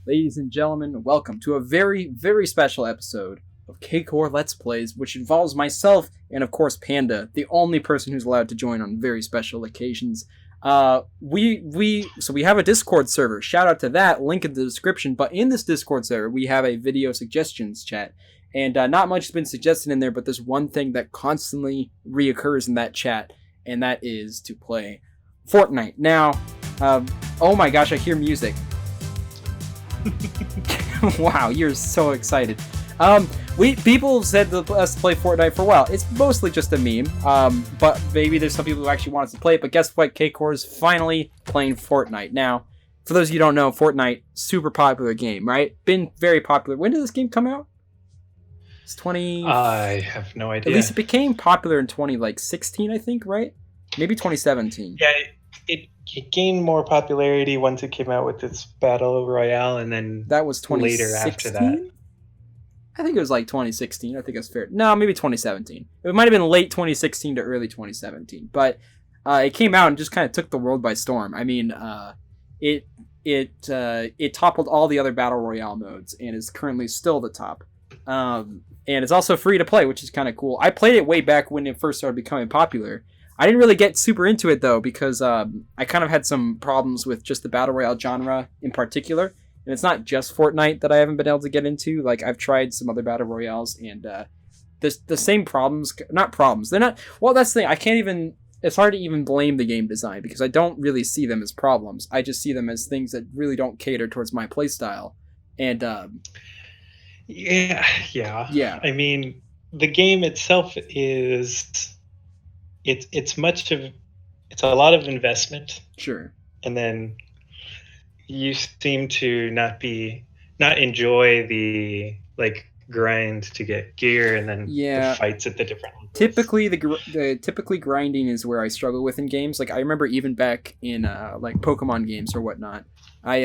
Ladies and gentlemen, welcome to a very, very special episode of Cakecore Let's Plays, which involves myself and, of course, Panda, the only person who's allowed to join on very special occasions. We have a Discord server. Shout out to that. Link in the description. But in this Discord server, we have a video suggestions chat. And not much has been suggested in there, but there's one thing that constantly reoccurs in that chat, and that is to play Fortnite. Now, oh my gosh, I hear music. Wow, you're so excited. People have said that us to play Fortnite for a while. It's mostly just a meme, but maybe there's some people who actually want us to play it. But guess what? Cakecore is finally playing Fortnite. Now, for those of you who don't know, Fortnite, super popular game, right? Been very popular. When did this game come out? It's 20... I have no idea. At least it became popular in 2016, I think, right? Maybe 2017. Yeah, it gained more popularity once it came out with its Battle Royale, and then that was 2016? later after that. I think it was like 2016. I think that's fair. No, maybe 2017. It might have been late 2016 to early 2017. But it came out and just kind of took the world by storm. I mean, it toppled all the other Battle Royale modes and is currently still the top. And it's also free to play, which is kind of cool. I played it way back when it first started becoming popular. I didn't really get super into it, though, because I kind of had some problems with just the Battle Royale genre in particular. And it's not just Fortnite that I haven't been able to get into. Like, I've tried some other Battle Royales, and the same problems... Not problems. They're not... Well, that's the thing. I can't even... It's hard to even blame the game design, because I don't really see them as problems. I just see them as things that really don't cater towards my playstyle. And... Yeah. I mean, the game itself is... It's a lot of investment. Sure. And then you seem to not enjoy the grind to get gear, and then the fights at the different levels. Typically grinding is where I struggle with in games. Like, I remember even back in like Pokemon games or whatnot, I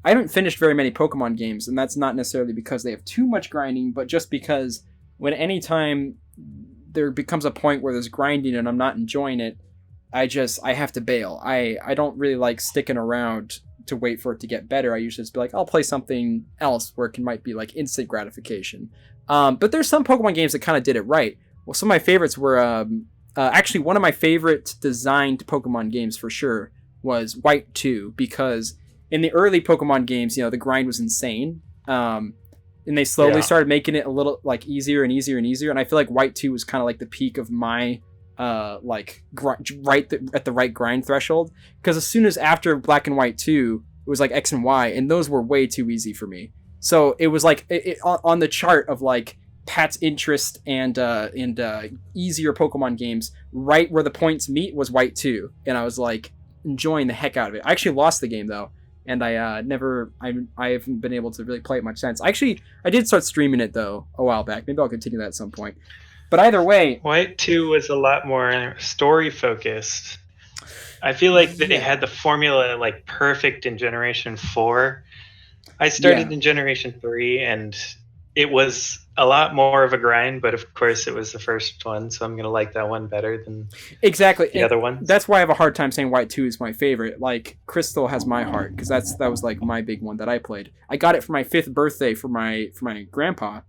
haven't finished very many Pokemon games, and that's not necessarily because they have too much grinding, but just because anytime there becomes a point where there's grinding and I'm not enjoying it, I have to bail. I don't really like sticking around to wait for it to get better. I usually just be like, I'll play something else where it might be like instant gratification. But there's some Pokemon games that kind of did it right. Well, some of my favorites were actually one of my favorite designed Pokemon games for sure was White 2, because in the early Pokemon games, the grind was insane. And they slowly started making it a little like easier and easier and easier. And I feel like White 2 was kind of like the peak of my at the right grind threshold. Because as soon as after Black and White 2, it was like X and Y, and those were way too easy for me. So it was like on the chart of like Pat's interest and easier Pokemon games, right where the points meet was White 2, and I was like enjoying the heck out of it. I actually lost the game though. And I haven't been able to really play it much since. Actually, I did start streaming it, though, a while back. Maybe I'll continue that at some point. But either way... White 2 was a lot more story-focused. I feel like they had the formula, perfect in Generation 4. I started in Generation 3, and it was a lot more of a grind, but of course it was the first one, so I'm going to like that one better than the other one. That's why I have a hard time saying White 2 is my favorite. Like, Crystal has my heart, because that was like my big one that I played. I got it for my 5th birthday for my grandpa,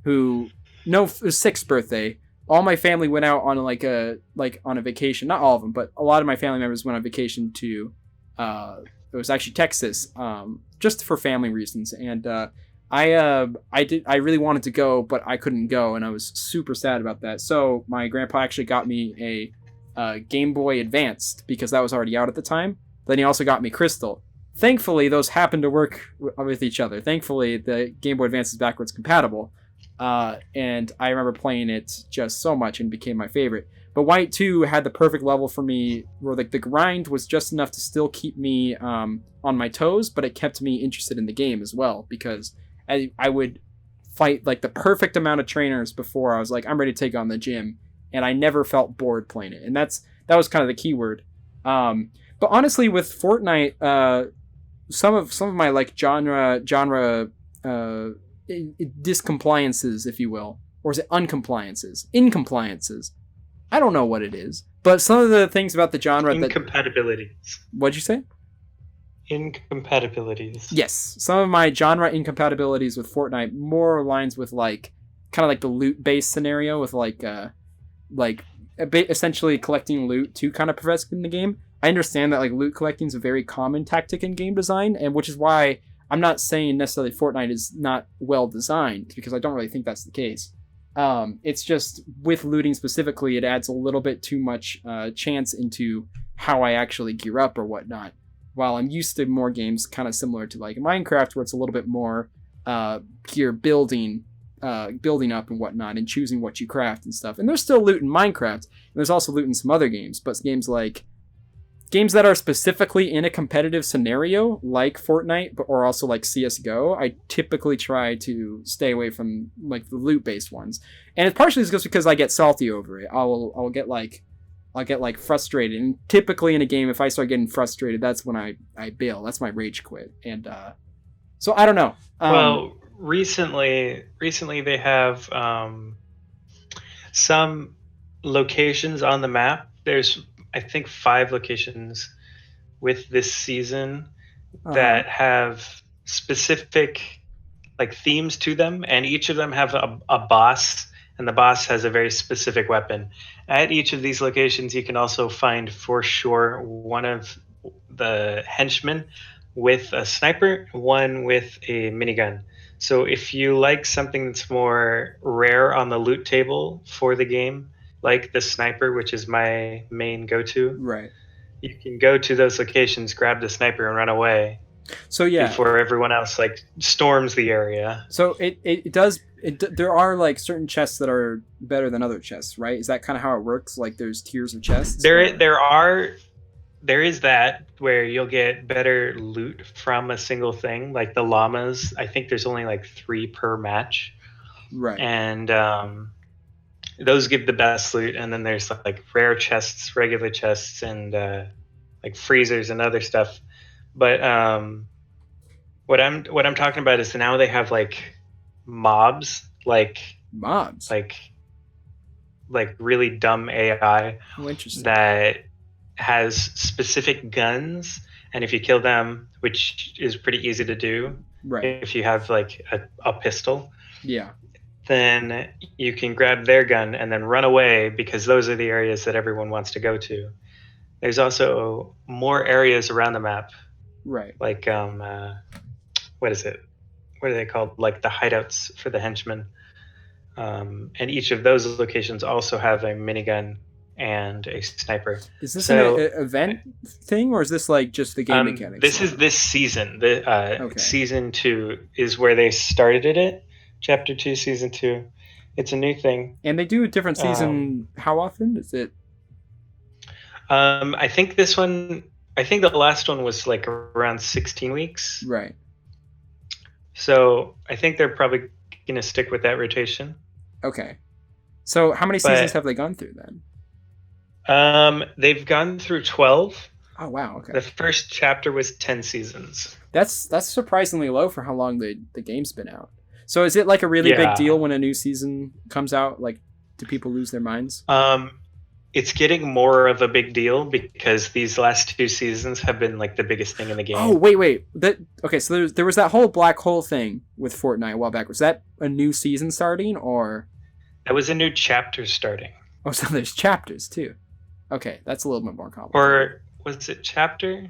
it was 6th birthday. All my family went out on on a vacation. Not all of them, but a lot of my family members went on vacation to it was actually Texas, just for family reasons. And I really wanted to go, but I couldn't go, and I was super sad about that. So my grandpa actually got me a Game Boy Advanced, because that was already out at the time. Then he also got me Crystal. Thankfully, those happened to work with each other. Thankfully, the Game Boy Advance is backwards compatible. And I remember playing it just so much, and it became my favorite. But White 2 had the perfect level for me, where the grind was just enough to still keep me on my toes, but it kept me interested in the game as well, because I would fight the perfect amount of trainers before I was like, I'm ready to take on the gym, and I never felt bored playing it. And that was kind of the key word. But honestly, with Fortnite, some of my genre discompliances, if you will, or is it uncompliances? Incompliances. I don't know what it is, but some of the things about the genre incompatibilities. What'd you say? incompatibilities. Yes, some of my genre incompatibilities with Fortnite more aligns with like kind of like the loot based scenario with like essentially collecting loot to kind of progress in the game. I understand that like loot collecting is a very common tactic in game design, and which is why I'm not saying necessarily Fortnite is not well designed, because I don't really think that's the case. It's just with looting specifically, it adds a little bit too much chance into how I actually gear up or whatnot. While I'm used to more games kind of similar to like Minecraft, where it's a little bit more gear building up and whatnot, and choosing what you craft and stuff. And there's still loot in Minecraft, and there's also loot in some other games, but games that are specifically in a competitive scenario, like Fortnite, or also like CS:GO, I typically try to stay away from like the loot-based ones. And it's partially just because I get salty over it. I'll get frustrated, and typically in a game, if I start getting frustrated, that's when I bail. That's my rage quit. And so I don't know. Well, recently they have some locations on the map. There's, I think, 5 locations with this season that have specific like themes to them, and each of them have a boss, and the boss has a very specific weapon. At each of these locations, you can also find for sure one of the henchmen with a sniper, one with a minigun. So if you like something that's more rare on the loot table for the game, like the sniper, which is my main go-to, right, you can go to those locations, grab the sniper, and run away. So yeah, before everyone else like storms the area. So there are like certain chests that are better than other chests, right? Is that kind of how it works? Like there's tiers of chests? There is that where you'll get better loot from a single thing, like the llamas. I think there's only like 3 per match. Right. And those give the best loot, and then there's like rare chests, regular chests, and like freezers and other stuff. But what I'm talking about is now they have like mobs, like really dumb AI that has specific guns, and if you kill them, which is pretty easy to do, right, if you have like a pistol, yeah, then you can grab their gun and then run away, because those are the areas that everyone wants to go to. There's also more areas around the map, right, like what is it, what are they called, like the hideouts for the henchmen, and each of those locations also have a minigun and a sniper. Is this an event thing, or is this like just the game mechanics? This is this season. Season 2 is where they started it. Chapter 2, Season 2. It's a new thing. And they do a different season. How often is it? I think the last one was like around 16 weeks. Right. So I think they're probably going to stick with that rotation. Okay. So how many seasons have they gone through then? They've gone through 12. Oh wow, okay. The first chapter was 10 seasons. That's surprisingly low for how long the game's been out. So is it like a really big deal when a new season comes out? Like, do people lose their minds? It's getting more of a big deal because these last 2 seasons have been like the biggest thing in the game. Oh wait, okay. So there was that whole black hole thing with Fortnite a while back. Was that a new season starting, or that was a new chapter starting? Oh, so there's chapters too. Okay, that's a little bit more complicated. Or was it chapter?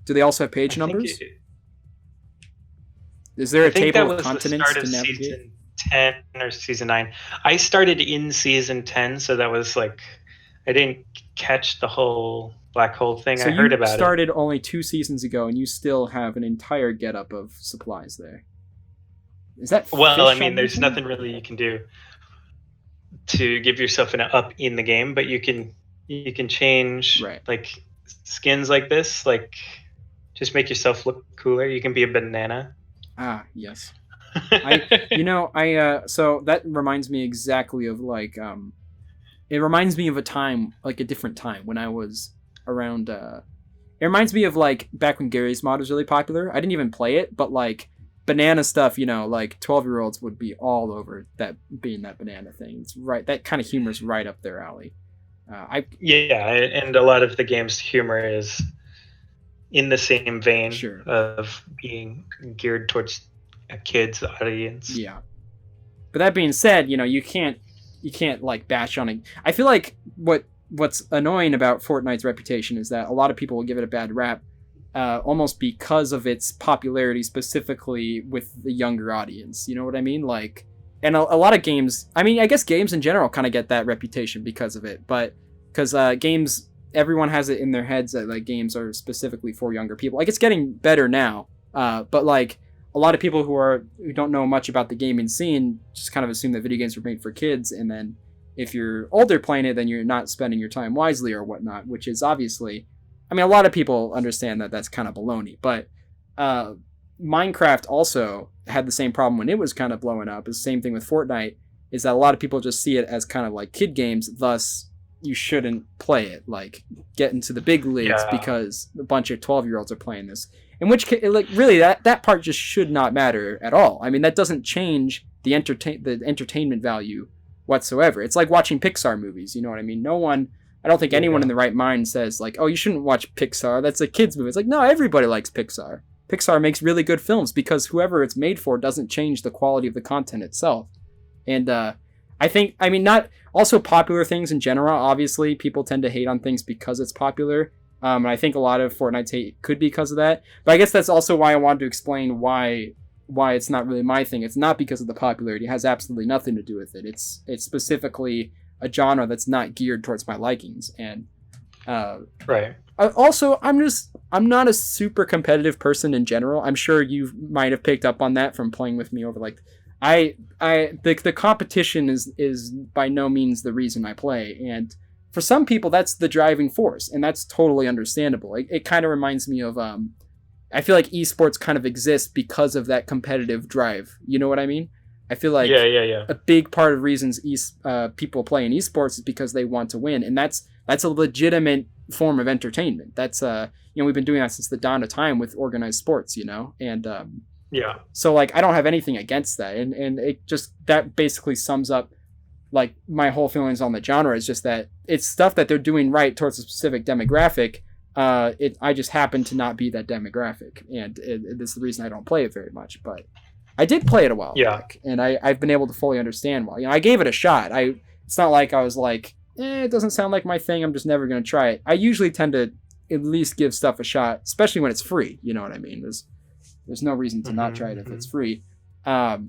Do they also have page numbers? Is there a table of continents to navigate? Season 10 or season 9. I started in season 10, so that was like I didn't catch the whole black hole thing. So I heard about it. You started only 2 seasons ago, and you still have an entire getup of supplies there. Is that well? I mean, there's nothing really you can do to give yourself an up in the game, but you can change like skins like this, like just make yourself look cooler. You can be a banana. Ah, yes. So that reminds me exactly of like it reminds me of a time, like a different time when I was around it reminds me of like back when Gary's Mod was really popular. I didn't even play it, but like banana stuff, like 12-year-olds would be all over that, being that banana thing. It's right, that kind of humor is right up their alley. And a lot of the game's humor is in the same vein Sure. of being geared towards a kid's audience. Yeah. But that being said, you can't like bash on it. I feel like what's annoying about Fortnite's reputation is that a lot of people will give it a bad rap, almost because of its popularity, specifically with the younger audience. You know what I mean? Like, and a lot of games. I mean, I guess games in general kind of get that reputation because of it, but because games, everyone has it in their heads that like games are specifically for younger people. Like, it's getting better now, but like a lot of people who don't know much about the gaming scene just kind of assume that video games were made for kids, and then if you're older playing it, then you're not spending your time wisely or whatnot, which is obviously, I mean, a lot of people understand that that's kind of baloney, but Minecraft also had the same problem when it was kind of blowing up. It's the same thing with Fortnite, is that a lot of people just see it as kind of like kid games, thus you shouldn't play it, like get into the big leagues because a bunch of 12-year-olds are playing this. In which case, like, really, that part just should not matter at all. I mean, that doesn't change the entertainment value whatsoever. It's like watching Pixar movies, you know what I mean? I don't think anyone in the right mind says like, oh, you shouldn't watch Pixar, that's a kid's movie. It's like, no, everybody likes Pixar. Pixar makes really good films because whoever it's made for doesn't change the quality of the content itself. And I mean, not also popular things in general. Obviously, people tend to hate on things because it's popular. And I think a lot of Fortnite's hate could be because of that. But I guess that's also why I wanted to explain why it's not really my thing. It's not because of the popularity. It has absolutely nothing to do with it. It's specifically a genre that's not geared towards my likings. And right. Also, I'm not a super competitive person in general. I'm sure you might have picked up on that from playing with me over like the competition is by no means the reason I play, and for some people that's the driving force, and that's totally understandable. It kind of reminds me of I feel like esports kind of exists because of that competitive drive. You know what I mean? I feel like a big part of reasons people play in esports is because they want to win, and that's a legitimate form of entertainment. That's we've been doing that since the dawn of time with organized sports, and so like I don't have anything against that, and it just, that basically sums up like my whole feelings on the genre, is just that it's stuff that they're doing right towards a specific demographic. I just happen to not be that demographic, and this is the reason I don't play it very much. But I did play it a while back, and I've been able to fully understand why. I gave it a shot. It's not like I was like, it doesn't sound like my thing, I'm just never going to try it. I usually tend to at least give stuff a shot, especially when it's free. You know what I mean? There's no reason to not try it if it's free. But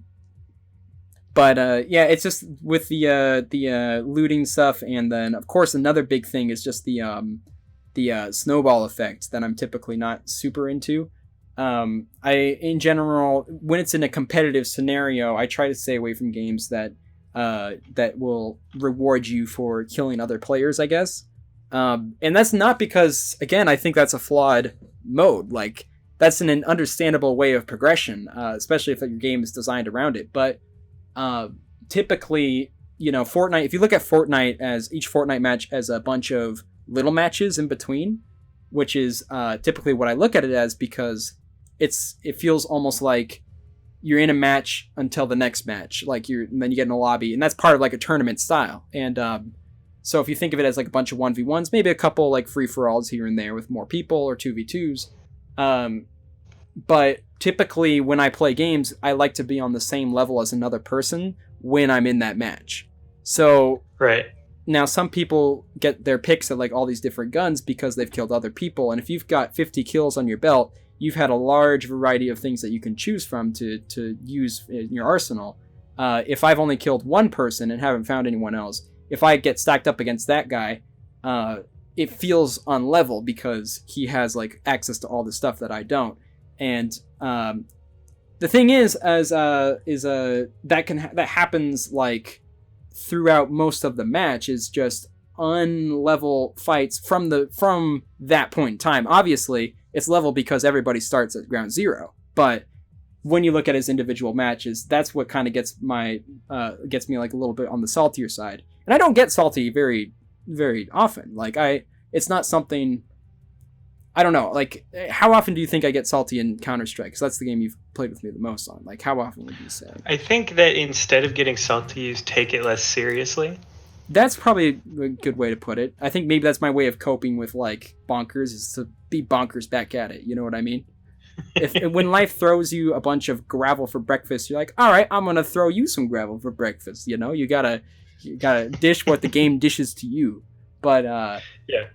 it's just with the looting stuff, and then of course another big thing is just the snowball effect that I'm typically not super into. In general, when it's in a competitive scenario, I try to stay away from games that will reward you for killing other players, I guess. And that's not because, again, I think that's a flawed mode. Like, that's an understandable way of progression, especially if your game is designed around it. But typically, Fortnite, if you look at Fortnite as each Fortnite match as a bunch of little matches in between, which is typically what I look at it as, because it feels almost like you're in a match until the next match, and then you get in a lobby, and that's part of like a tournament style. And so if you think of it as like a bunch of 1v1s, maybe a couple like free-for-alls here and there with more people, or 2v2s. But typically when I play games, I like to be on the same level as another person when I'm in that match. So right. Now some people get their picks at like all these different guns because they've killed other people, and if you've got 50 kills on your belt, you've had a large variety of things that you can choose from to use in your arsenal. If I've only killed one person and haven't found anyone else, if I get stacked up against that guy, it feels unlevel because he has like access to all the stuff that I don't. And the thing is that happens like throughout most of the match, is just unlevel fights from that point in time. Obviously, it's level because everybody starts at ground zero. But when you look at his individual matches, that's what kind of gets me like a little bit on the saltier side. And I don't get salty very, very often. Like it's not something. I don't know. Like, how often do you think I get salty in Counter-Strike? Because that's the game you've played with me the most on. Like, how often would you say? I think that instead of getting salty, you take it less seriously. That's probably a good way to put it. I think maybe that's my way of coping with like bonkers, is to be bonkers back at it. You know what I mean? If when life throws you a bunch of gravel for breakfast, you're like, all right, I'm gonna throw you some gravel for breakfast. You know, you gotta dish what the game dishes to you. But Yeah.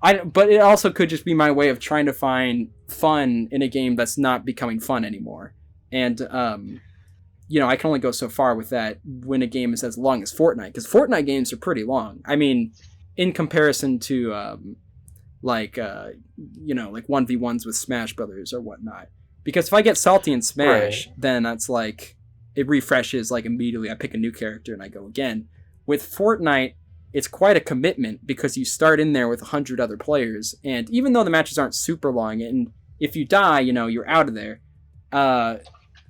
but it also could just be my way of trying to find fun in a game that's not becoming fun anymore. And I can only go so far with that when a game is as long as Fortnite, because Fortnite games are pretty long. I mean, in comparison to like 1v1s with Smash Brothers or whatnot. Because if I get salty in Smash, then that's like, it refreshes like immediately. I pick a new character and I go again. With Fortnite, it's quite a commitment because you start in there with 100 other players, and even though the matches aren't super long, and if you die, you're out of there,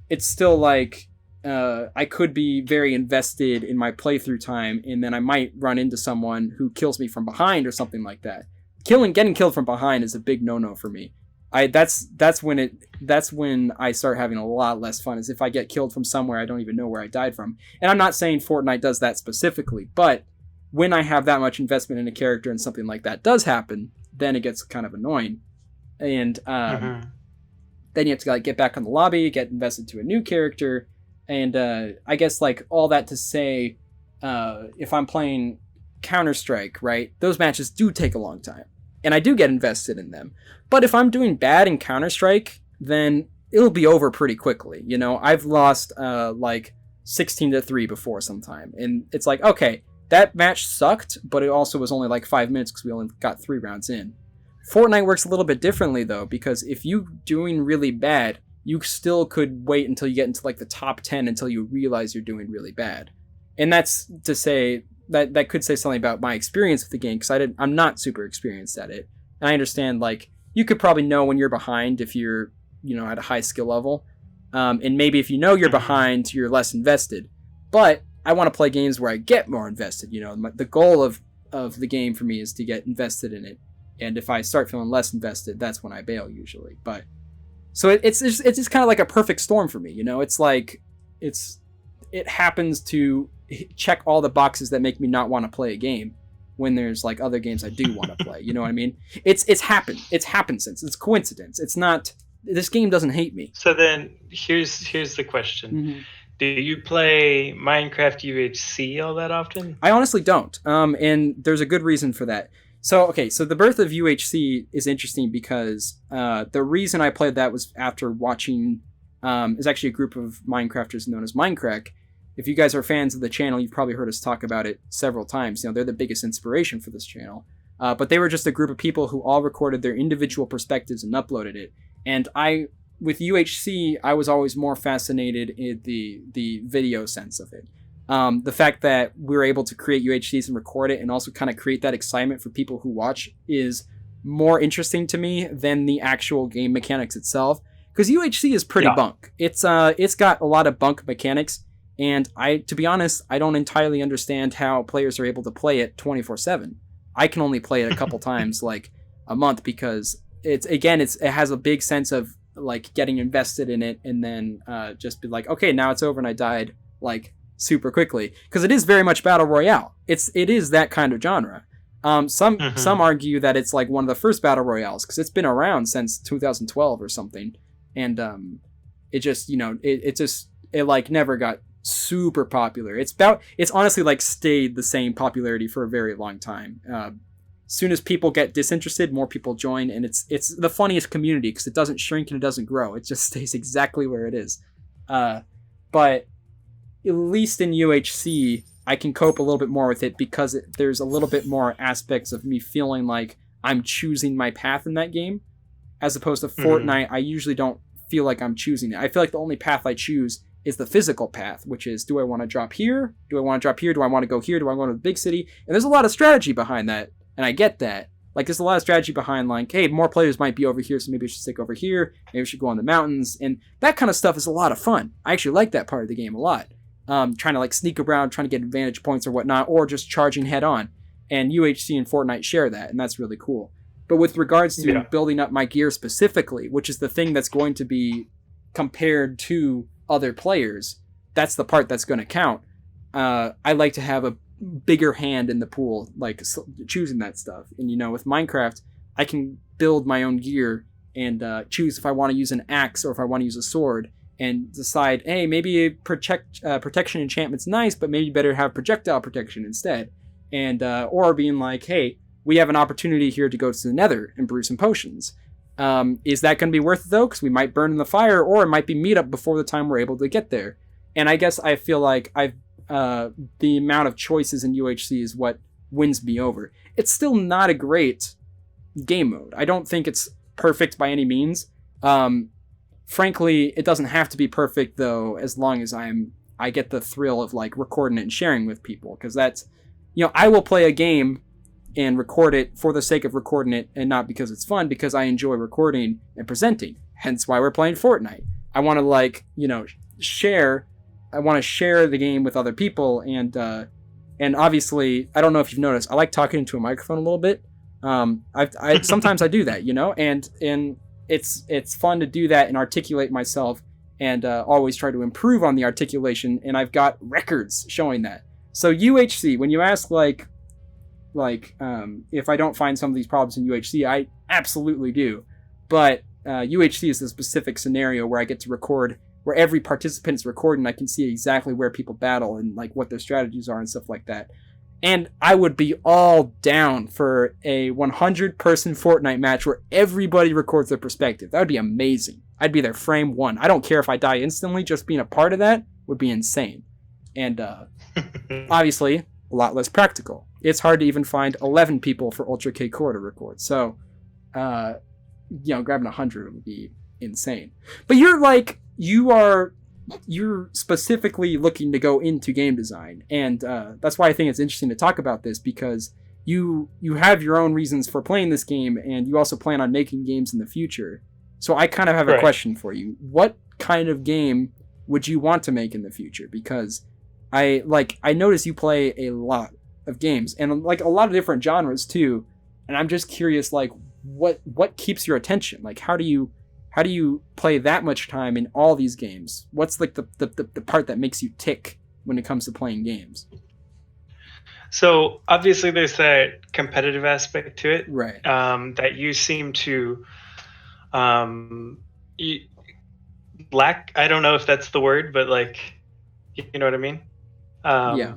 it's still like, I could be very invested in my playthrough time, and then I might run into someone who kills me from behind or something like that. Getting killed from behind is a big no-no for me. That's when I start having a lot less fun, is if I get killed from somewhere I don't even know where I died from. And I'm not saying Fortnite does that specifically, but when I have that much investment in a character and something like that does happen, then it gets kind of annoying. And then you have to like get back on the lobby, get invested to a new character, and I guess like all that to say, if I'm playing Counter-Strike, right, those matches do take a long time, and I do get invested in them. But if I'm doing bad in Counter-Strike, then it'll be over pretty quickly. I've lost like 16-3 before sometime, and it's like, okay, that match sucked, but it also was only like 5 minutes because we only got 3 rounds in. Fortnite works a little bit differently though, because if you're doing really bad, you still could wait until you get into like the top 10 until you realize you're doing really bad. And that's to say that could say something about my experience with the game, because I'm not super experienced at it. And I understand like you could probably know when you're behind if you're at a high skill level, and maybe if you're behind, you're less invested. But I want to play games where I get more invested. The goal of the game for me is to get invested in it. And if I start feeling less invested, that's when I bail usually. But so it's just kind of like a perfect storm for me. It's like it happens to check all the boxes that make me not want to play a game when there's like other games I do want to play. You know what I mean? It's happened since. It's coincidence. It's not. This game doesn't hate me. So then here's the question. Mm-hmm. Do you play Minecraft UHC all that often? I honestly don't. And there's a good reason for that. So the birth of UHC is interesting because the reason I played that was after watching is actually a group of Minecrafters known as Minecraft. If you guys are fans of the channel, you've probably heard us talk about it several times. They're the biggest inspiration for this channel. But they were just a group of people who all recorded their individual perspectives and uploaded it. And with UHC, I was always more fascinated in the video sense of it. The fact that we're able to create UHCs and record it and also kind of create that excitement for people who watch is more interesting to me than the actual game mechanics itself. Because UHC is pretty bunk. It's got a lot of bunk mechanics, and to be honest, I don't entirely understand how players are able to play it 24/7. I can only play it a couple times like a month because it has a big sense of like getting invested in it, and then just be like, okay, now it's over, and I died like super quickly, because it is very much battle royale. It is that kind of genre. Some argue that it's like one of the first battle royales because it's been around since 2012 or something, and it like never got super popular. It's honestly like stayed the same popularity for a very long time. Soon as people get disinterested, more people join, and it's the funniest community because it doesn't shrink and it doesn't grow. It just stays exactly where it is. But at least in UHC, I can cope a little bit more with it because there's a little bit more aspects of me feeling like I'm choosing my path in that game, as opposed to Fortnite. I usually don't feel like I'm choosing it. I feel like the only path I choose is the physical path, which is, do I want to drop here? Do I want to drop here? Do I want to go here? Do I want to go to the big city? And there's a lot of strategy behind that, and I get that. Like, there's a lot of strategy behind, like, hey, more players might be over here, so maybe I should stick over here. Maybe I should go on the mountains. And that kind of stuff is a lot of fun. I actually like that part of the game a lot. Trying to, like, sneak around, trying to get advantage points or whatnot, or just charging head on. And UHC and Fortnite share that, and that's really cool. But with regards to building up my gear specifically, which is the thing that's going to be compared to other players, that's the part that's going to count. I like to have bigger hand in the pool, like choosing that stuff. And with Minecraft, I can build my own gear and choose if I want to use an axe or if I want to use a sword, and decide, hey, maybe protection enchantment's nice, but maybe better have projectile protection instead. And or being like, hey, we have an opportunity here to go to the Nether and brew some potions. Is that going to be worth it though? Because we might burn in the fire, or it might be meet up before the time we're able to get there. And I guess I feel like the amount of choices in UHC is what wins me over. It's still not a great game mode. I don't think it's perfect by any means. Frankly, it doesn't have to be perfect though, as long as I get the thrill of like recording it and sharing with people, because that's, I will play a game and record it for the sake of recording it, and not because it's fun, because I enjoy recording and presenting. Hence why we're playing Fortnite. I want to share. I want to share the game with other people, and obviously, I don't know if you've noticed, I like talking into a microphone a little bit. I sometimes I do that, and it's fun to do that and articulate myself, and always try to improve on the articulation, and I've got records showing that. So UHC, when you ask if I don't find some of these problems in UHC, I absolutely do. But UHC is the specific scenario where I get to record, where every participant is recording. I can see exactly where people battle and like what their strategies are and stuff like that. And I would be all down for a 100-person Fortnite match where everybody records their perspective. That would be amazing. I'd be there frame one. I don't care if I die instantly. Just being a part of that would be insane. And obviously, a lot less practical. It's hard to even find 11 people for Ultra Cakecore to record. So, grabbing 100 would be insane. But you're specifically looking to go into game design, and that's why I think it's interesting to talk about this, because you have your own reasons for playing this game, and you also plan on making games in the future. So I kind of have a question for you. What kind of game would you want to make in the future? Because I notice you play a lot of games, and like a lot of different genres too, and I'm just curious, like what keeps your attention? Like how do you play that much time in all these games? What's like the part that makes you tick when it comes to playing games? So obviously there's that competitive aspect to it, right? That you seem to lack. I don't know if that's the word, but like, you know what I mean? Yeah.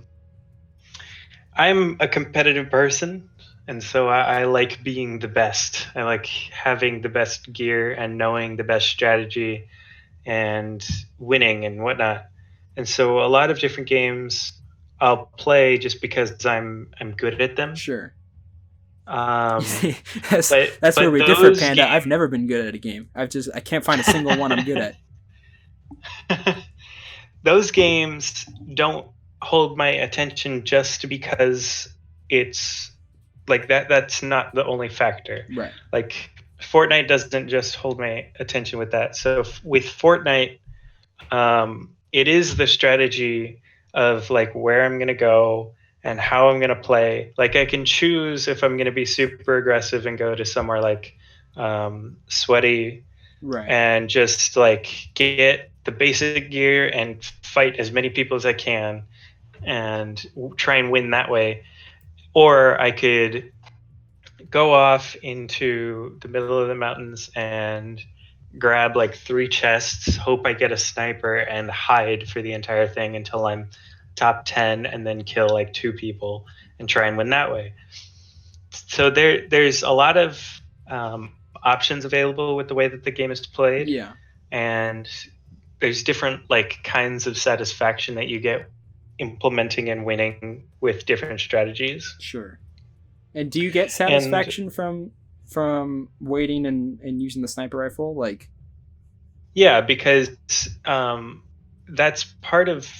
I'm a competitive person, and so I like being the best. I like having the best gear and knowing the best strategy and winning and whatnot. And so a lot of different games I'll play just because I'm good at them. Sure. That's where we differ, Panda. I've never been good at a game. I can't find a single one I'm good at. Those games don't hold my attention just because it's like that's not the only factor. Right. Like Fortnite doesn't just hold my attention with that. So with Fortnite, it is the strategy of like where I'm going to go and how I'm going to play. Like I can choose if I'm going to be super aggressive and go to somewhere like sweaty, right, and just like get the basic gear and fight as many people as I can and try and win that way. Or I could go off into the middle of the mountains and grab like 3 chests, hope I get a sniper, and hide for the entire thing until I'm top 10, and then kill like 2 people and try and win that way. So there's a lot of options available with the way that the game is played. Yeah. And there's different like kinds of satisfaction that you get implementing and winning with different strategies. Sure. And do you get satisfaction from waiting and using the sniper rifle? Like, yeah, because that's part of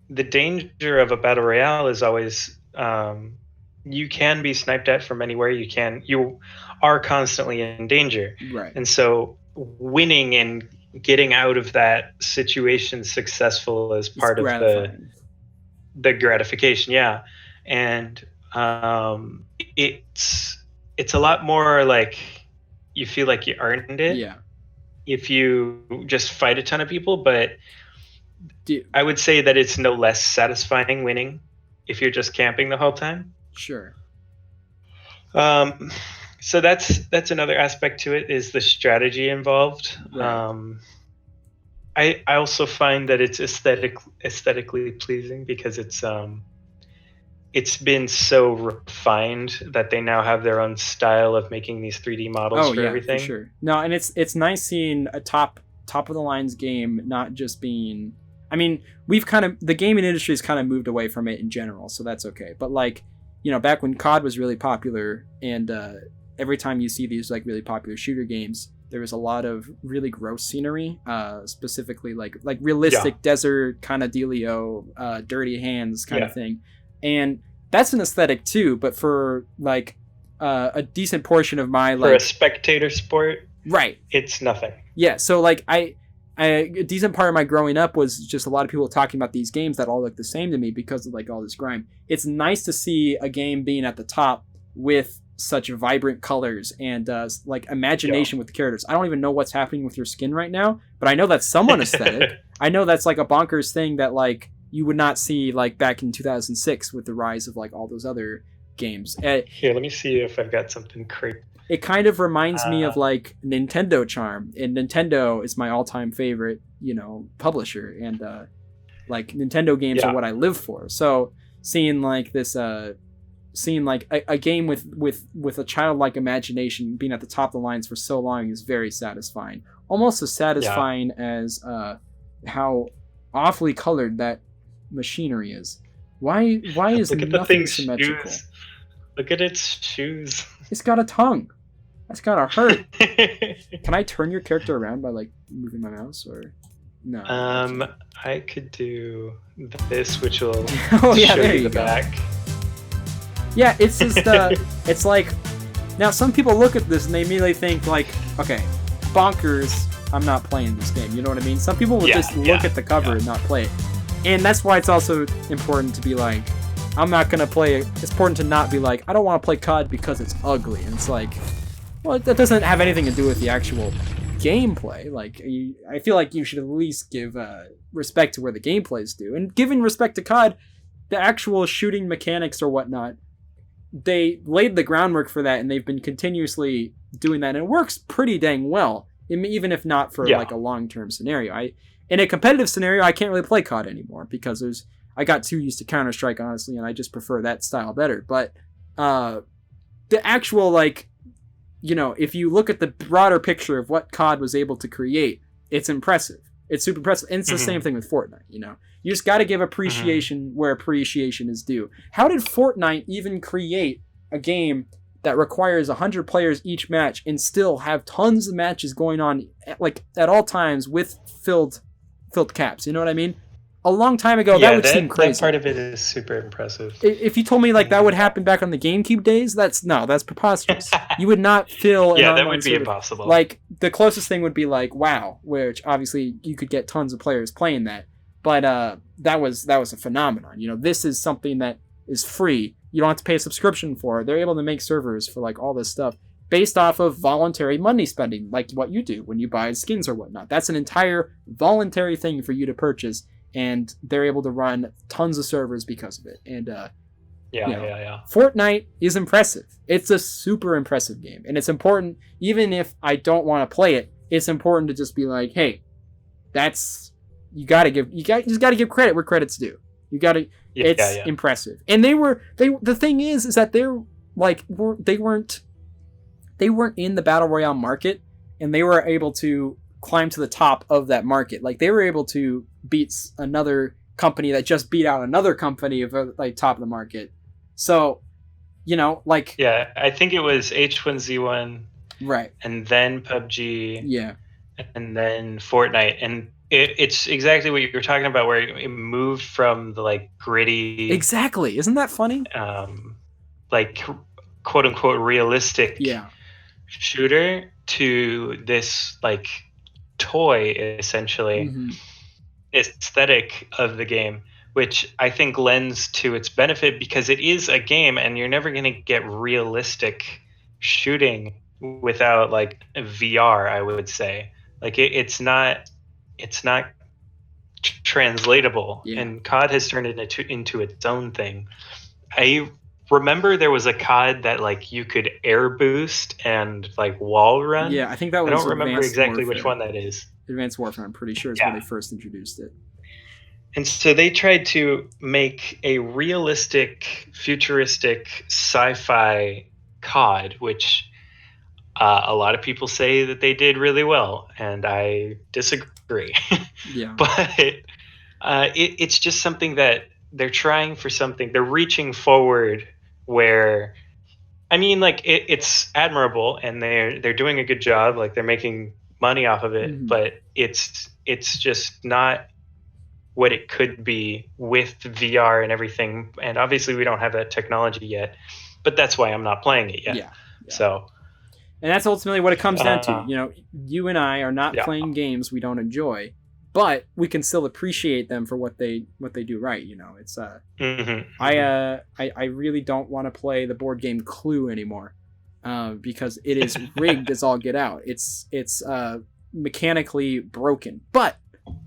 the danger of a battle royale is always you can be sniped at from anywhere. You are constantly in danger. Right. And so winning and getting out of that situation successful is part of the gratification. Yeah. And it's a lot more like you feel like you earned it. Yeah. If you just fight a ton of people, but I would say that it's no less satisfying winning. if you're just camping the whole time. Sure. Um, so that's another aspect to it, is the strategy involved. Right. I also find that it's aesthetically pleasing because it's been so refined that they now have their own style of making these 3D models Oh for yeah, for everything. sure. No, and it's nice seeing a top of the lines game not just being. I mean, we've kind of the gaming industry has kind of moved away from it in general, so that's okay. But like, back when COD was really popular, and every time you see these like really popular shooter games, there was a lot of really gross scenery, specifically like Yeah, realistic desert kind of dealio, dirty hands kind of yeah. thing, and that's an aesthetic too. But for like a decent portion of my For a like spectator sport, right, it's nothing. yeah, so like a decent part of my growing up was just a lot of people talking about these games that all look the same to me because of like all this grime. It's nice to see a game being at the top with such vibrant colors and like imagination with the characters. I don't even know what's happening with your skin right now, but I know that's somewhat aesthetic. I know that's like a bonkers thing that like you would not see like back in 2006 with the rise of like all those other games. Here, let me see if I've got something creepy. It kind of reminds me Uh, of like Nintendo charm, and Nintendo is my all-time favorite, publisher, and like Nintendo games are yeah, what I live for. So seeing like this, seeing like a game with a childlike imagination being at the top of the lines for so long is very satisfying. Almost as yeah. satisfying as how awfully colored that machinery is. Why is Look at the nothing thing's symmetrical? shoes. Look at its shoes. It's got a tongue. That's gotta hurt. Can I turn your character around by like moving my mouse or no? I um, can't. I could do this, which will Oh yeah, show there you you the go. back. Yeah, it's just it's like now some people look at this and they immediately think like, okay, bonkers. I'm not playing this game. You know what I mean? Some people will Yeah, just look yeah, at the cover yeah. and not play it, and that's why it's also important to be like, I'm not gonna play it. It's important to not be like, I don't want to play COD because it's ugly. And it's like, well, that doesn't have anything to do with the actual gameplay. Like, I feel like you should at least give respect to where the gameplay is due. And given respect to COD, the actual shooting mechanics or whatnot, they laid the groundwork for that, and they've been continuously doing that, and it works pretty dang well. Even if not for Yeah. like a long-term scenario. In a competitive scenario, I can't really play COD anymore because I got too used to Counter-Strike, honestly, and I just prefer that style better. But the actual like if you look at the broader picture of what COD was able to create, it's impressive. It's super impressive. And it's the same Hmm. thing with Fortnite, You just got to give Hmm. appreciation where appreciation is due. How did Fortnite even create a game that requires 100 players each match and still have tons of matches going on at all times with filled caps? You know what I mean? A long time ago, that Yeah, would seem that crazy. part of it is super impressive. If you told me like that would And happen back on the GameCube days, that's preposterous. You would not fill an yeah, that online would be server. impossible. Like the closest thing would be like WoW, which obviously you could get tons of players playing that. But that was a phenomenon. This is something that is free. You don't have to pay a subscription for it. They're able to make servers for like all this stuff based off of voluntary money spending, like what you do when you buy skins or whatnot. That's an entire voluntary thing for you to purchase, and they're able to run tons of servers because of it. And Yeah, yeah. Fortnite is impressive. It's a super impressive game, and it's important. Even if I don't want to play it, it's important to just be like, hey, you just got to give credit where credit's due. You got to. Yeah, It's yeah. impressive, and the thing is that they weren't in the battle royale market, and they were able to climb to the top of that market. Like they were able to beat another company that just beat out another company of like top of the market. So, like Yeah, I think it was H1Z1 right, and then PUBG yeah, and then Fortnite. And it's exactly what you were talking about, where it moved from the like gritty, exactly. Isn't that funny? like quote unquote realistic Yeah, shooter to this like toy, essentially, hmm aesthetic of the game, which I think lends to its benefit because it is a game and you're never going to get realistic shooting without like VR, I would say. Like it's not translatable, Yeah. and COD has turned it into its own thing. I remember there was a COD that like you could air boost and like wall run. Yeah, I think that I was don't remember Advanced exactly which Warfare. one that is. Advanced Warfare, I'm pretty sure, is where Yeah. they first introduced it. And so they tried to make a realistic, futuristic sci-fi COD, which a lot of people say that they did really well, and I disagree. Yeah. But it's just something that they're trying for something. They're reaching forward where, I mean, like it's admirable, and they're doing a good job. Like they're making money off of it, Mhm. but it's just not what it could be with VR and everything. And obviously, we don't have that technology yet. But that's why I'm not playing it yet. Yeah. So. And that's ultimately what it comes down to. You know, you and I are not Yeah. playing games we don't enjoy, but we can still appreciate them for what they do right. You know, it's I really don't want to play the board game Clue anymore, because it is rigged as all get out. It's mechanically broken, but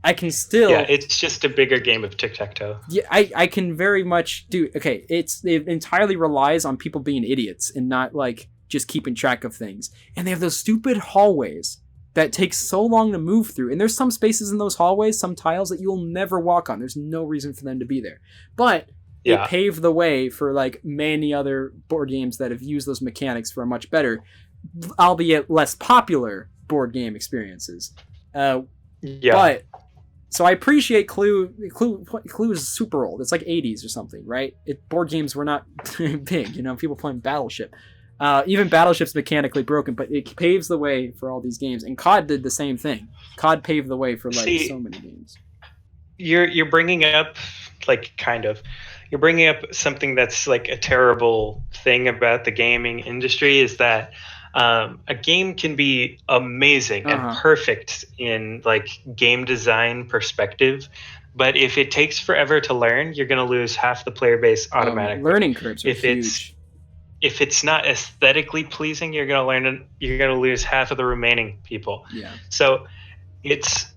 I can still. Yeah, it's just a bigger game of tic-tac-toe. Yeah, I can very much do. Okay, it entirely relies on people being idiots and not like just keeping track of things. And they have those stupid hallways that take so long to move through. And there's some spaces in those hallways, some tiles that you'll never walk on. There's no reason for them to be there. But it paved the way for like many other board games that have used those mechanics for a much better, albeit less popular board game experiences. But so I appreciate Clue. Clue is super old. It's like 80s or something, right? Board games were not big. You know, people playing Battleship. Even Battleship's mechanically broken, but it paves the way for all these games. And COD did the same thing. COD paved the way for like so many games. You're bringing up you're bringing up something that's like a terrible thing about the gaming industry is that a game can be amazing and perfect in like game design perspective, but if it takes forever to learn, you're going to lose half the player base automatically. Learning curves are huge. If it's not aesthetically pleasing, you're going to lose half of the remaining people. Yeah. So it's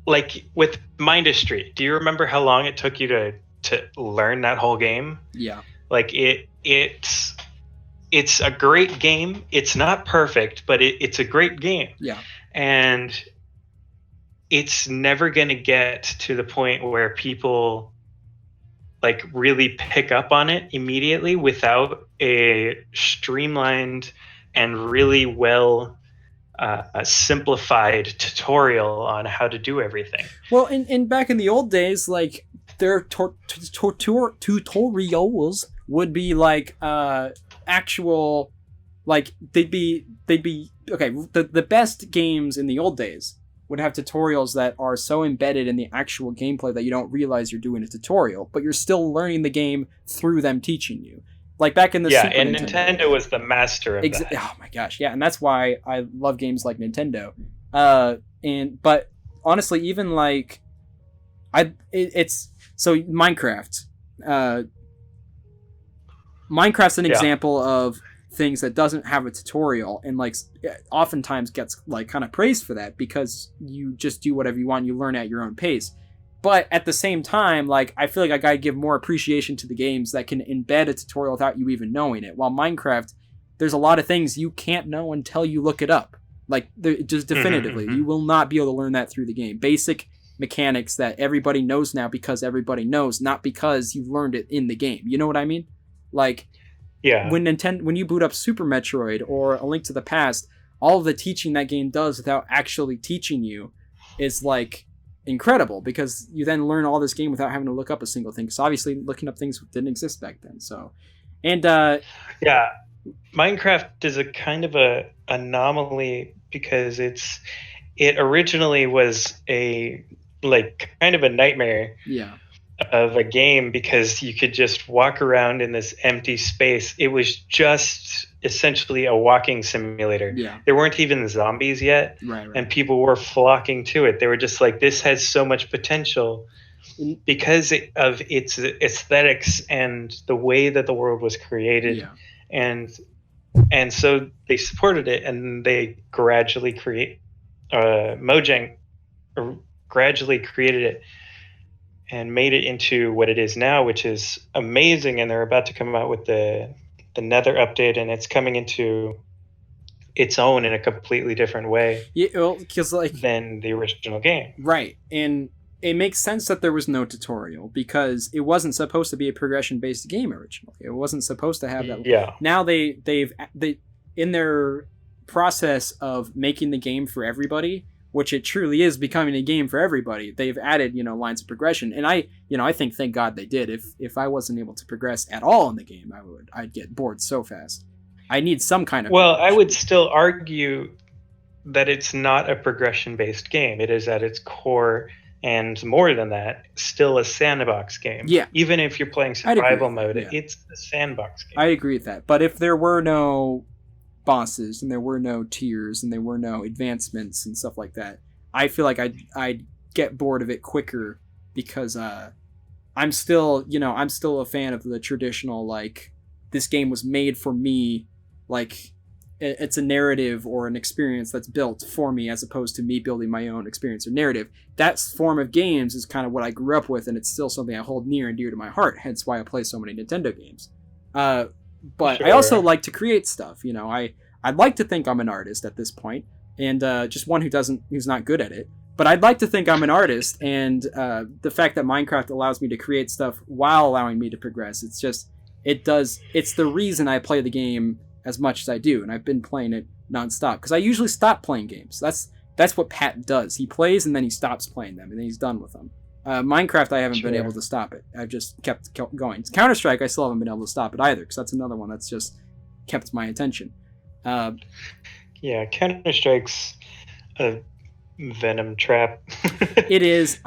like with Mindustry. Do you remember how long it took you to learn that whole game? Yeah. Like it's a great game. It's not perfect, but it's a great game. Yeah. And it's never going to get to the point where people like really pick up on it immediately without a streamlined and really well simplified tutorial on how to do everything. Well, in back in the old days, like their tutorials would be like actual, like they'd be okay. The best games in the old days would have tutorials that are so embedded in the actual gameplay that you don't realize you're doing a tutorial, but you're still learning the game through them teaching you. Like back in the Super and Nintendo was the master of that. Oh my gosh, yeah, and that's why I love games like Nintendo. But honestly, even like it's so Minecraft. Minecraft's an example of things that doesn't have a tutorial, and like oftentimes gets like kind of praised for that because you just do whatever you want, you learn at your own pace. But at the same time, like I feel like I gotta give more appreciation to the games that can embed a tutorial without you even knowing it. While Minecraft, there's a lot of things you can't know until you look it up. Like just definitively, you will not be able to learn that through the game. Basic mechanics that everybody knows now because everybody knows, not because you learned it in the game. You know what I mean? Like, when you boot up Super Metroid or A Link to the Past, all of the teaching that game does without actually teaching you is like incredible, because you then learn all this game without having to look up a single thing. So obviously looking up things didn't exist back then. So, and Minecraft is a kind of a anomaly because it originally was a like kind of a nightmare of a game because you could just walk around in this empty space. It was just essentially a walking simulator. There weren't even zombies yet, and people were flocking to it. They were just like, this has so much potential because of its aesthetics and the way that the world was created. And so they supported it, and they gradually create Mojang gradually created it and made it into what it is now, which is amazing. And they're about to come out with the Nether update, and it's coming into its own in a completely different way Yeah, well, because like than the original game. right, and it makes sense that there was no tutorial because it wasn't supposed to be a progression based game originally. It wasn't supposed to have that. Yeah. Now they in their process of making the game for everybody, which it truly is becoming a game for everybody. They've added, lines of progression, and I think thank God they did. If I wasn't able to progress at all in the game, I'd get bored so fast. I need some kind of. Well, I would still argue that it's not a progression-based game. It is at its core, and more than that, still a sandbox game. Yeah. Even if you're playing survival mode, it's a sandbox game. I agree with that. But if there were no bosses and there were no tiers and there were no advancements and stuff like that, I feel like I'd get bored of it quicker because I'm still a fan of the traditional, like, this game was made for me, like it's a narrative or an experience that's built for me as opposed to me building my own experience or narrative. That form of games is kind of what I grew up with, and it's still something I hold near and dear to my heart, hence why I play so many Nintendo games. But sure. I also like to create stuff. I'd like to think I'm an artist at this point, and just one who's not good at it. But I'd like to think I'm an artist, and the fact that Minecraft allows me to create stuff while allowing me to progress, it's the reason I play the game as much as I do, and I've been playing it nonstop because I usually stop playing games. That's what Pat does. He plays and then he stops playing them, and then he's done with them. Minecraft, I haven't been able to stop it. I've just kept going. Counter-Strike, I still haven't been able to stop it either, because that's another one that's just kept my attention. Yeah, Counter-Strike's a venom trap. It is.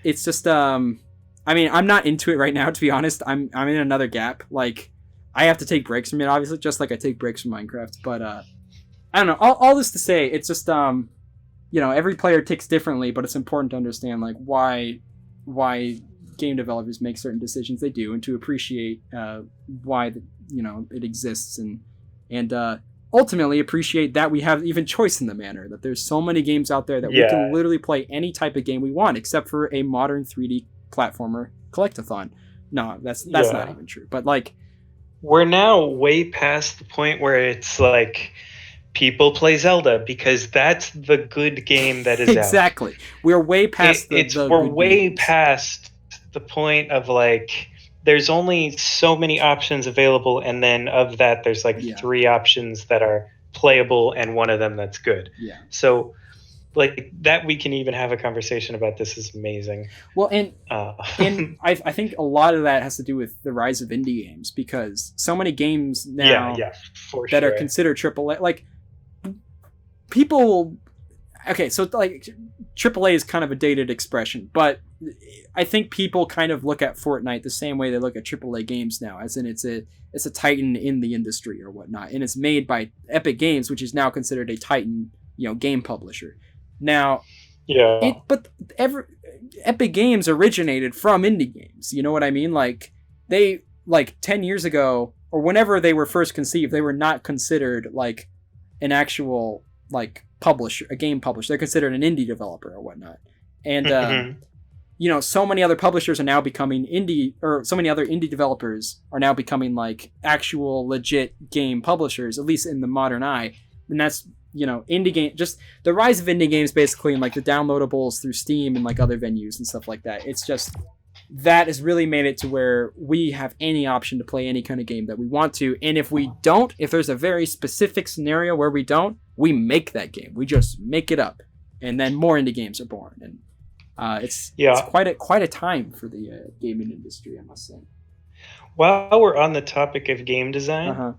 It's just. I'm not into it right now, to be honest. I'm in another gap. Like, I have to take breaks from it, obviously, just like I take breaks from Minecraft. But I don't know. All this to say, it's just every player ticks differently, but it's important to understand like why game developers make certain decisions they do, and to appreciate why it exists, and ultimately appreciate that we have even choice in the matter, that there's so many games out there that we can literally play any type of game we want, except for a modern 3D platformer collectathon. No, that's not even true. But like, we're now way past the point where it's like people play Zelda because that's the good game that is exactly. out. We're way past we're way past the point of like there's only so many options available, and then of that there's like 3 options that are playable and one of them that's good. Yeah. So like that we can even have a conversation about. This is amazing. Well, and I think a lot of that has to do with the rise of indie games, because so many games now that are considered AAA, like people. Okay, so like AAA is kind of a dated expression, but I think people kind of look at Fortnite the same way they look at AAA games now, as in it's a titan in the industry or whatnot, and it's made by Epic Games, which is now considered a titan, game publisher. Now, but Epic Games originated from indie games. You know what I mean? Like 10 years ago, or whenever they were first conceived, they were not considered like an actual like publisher, a game publisher. They're considered an indie developer or whatnot. And so many other publishers are now becoming indie, or so many other indie developers are now becoming like actual legit game publishers, at least in the modern eye. And that's indie game, just the rise of indie games basically, and like the downloadables through Steam and like other venues and stuff like that. It's just that has really made it to where we have any option to play any kind of game that we want to, and if there's a very specific scenario where we don't, we make that game. We just make it up, and then more indie games are born, and it's quite a time for the gaming industry, I must say. While we're on the topic of game design,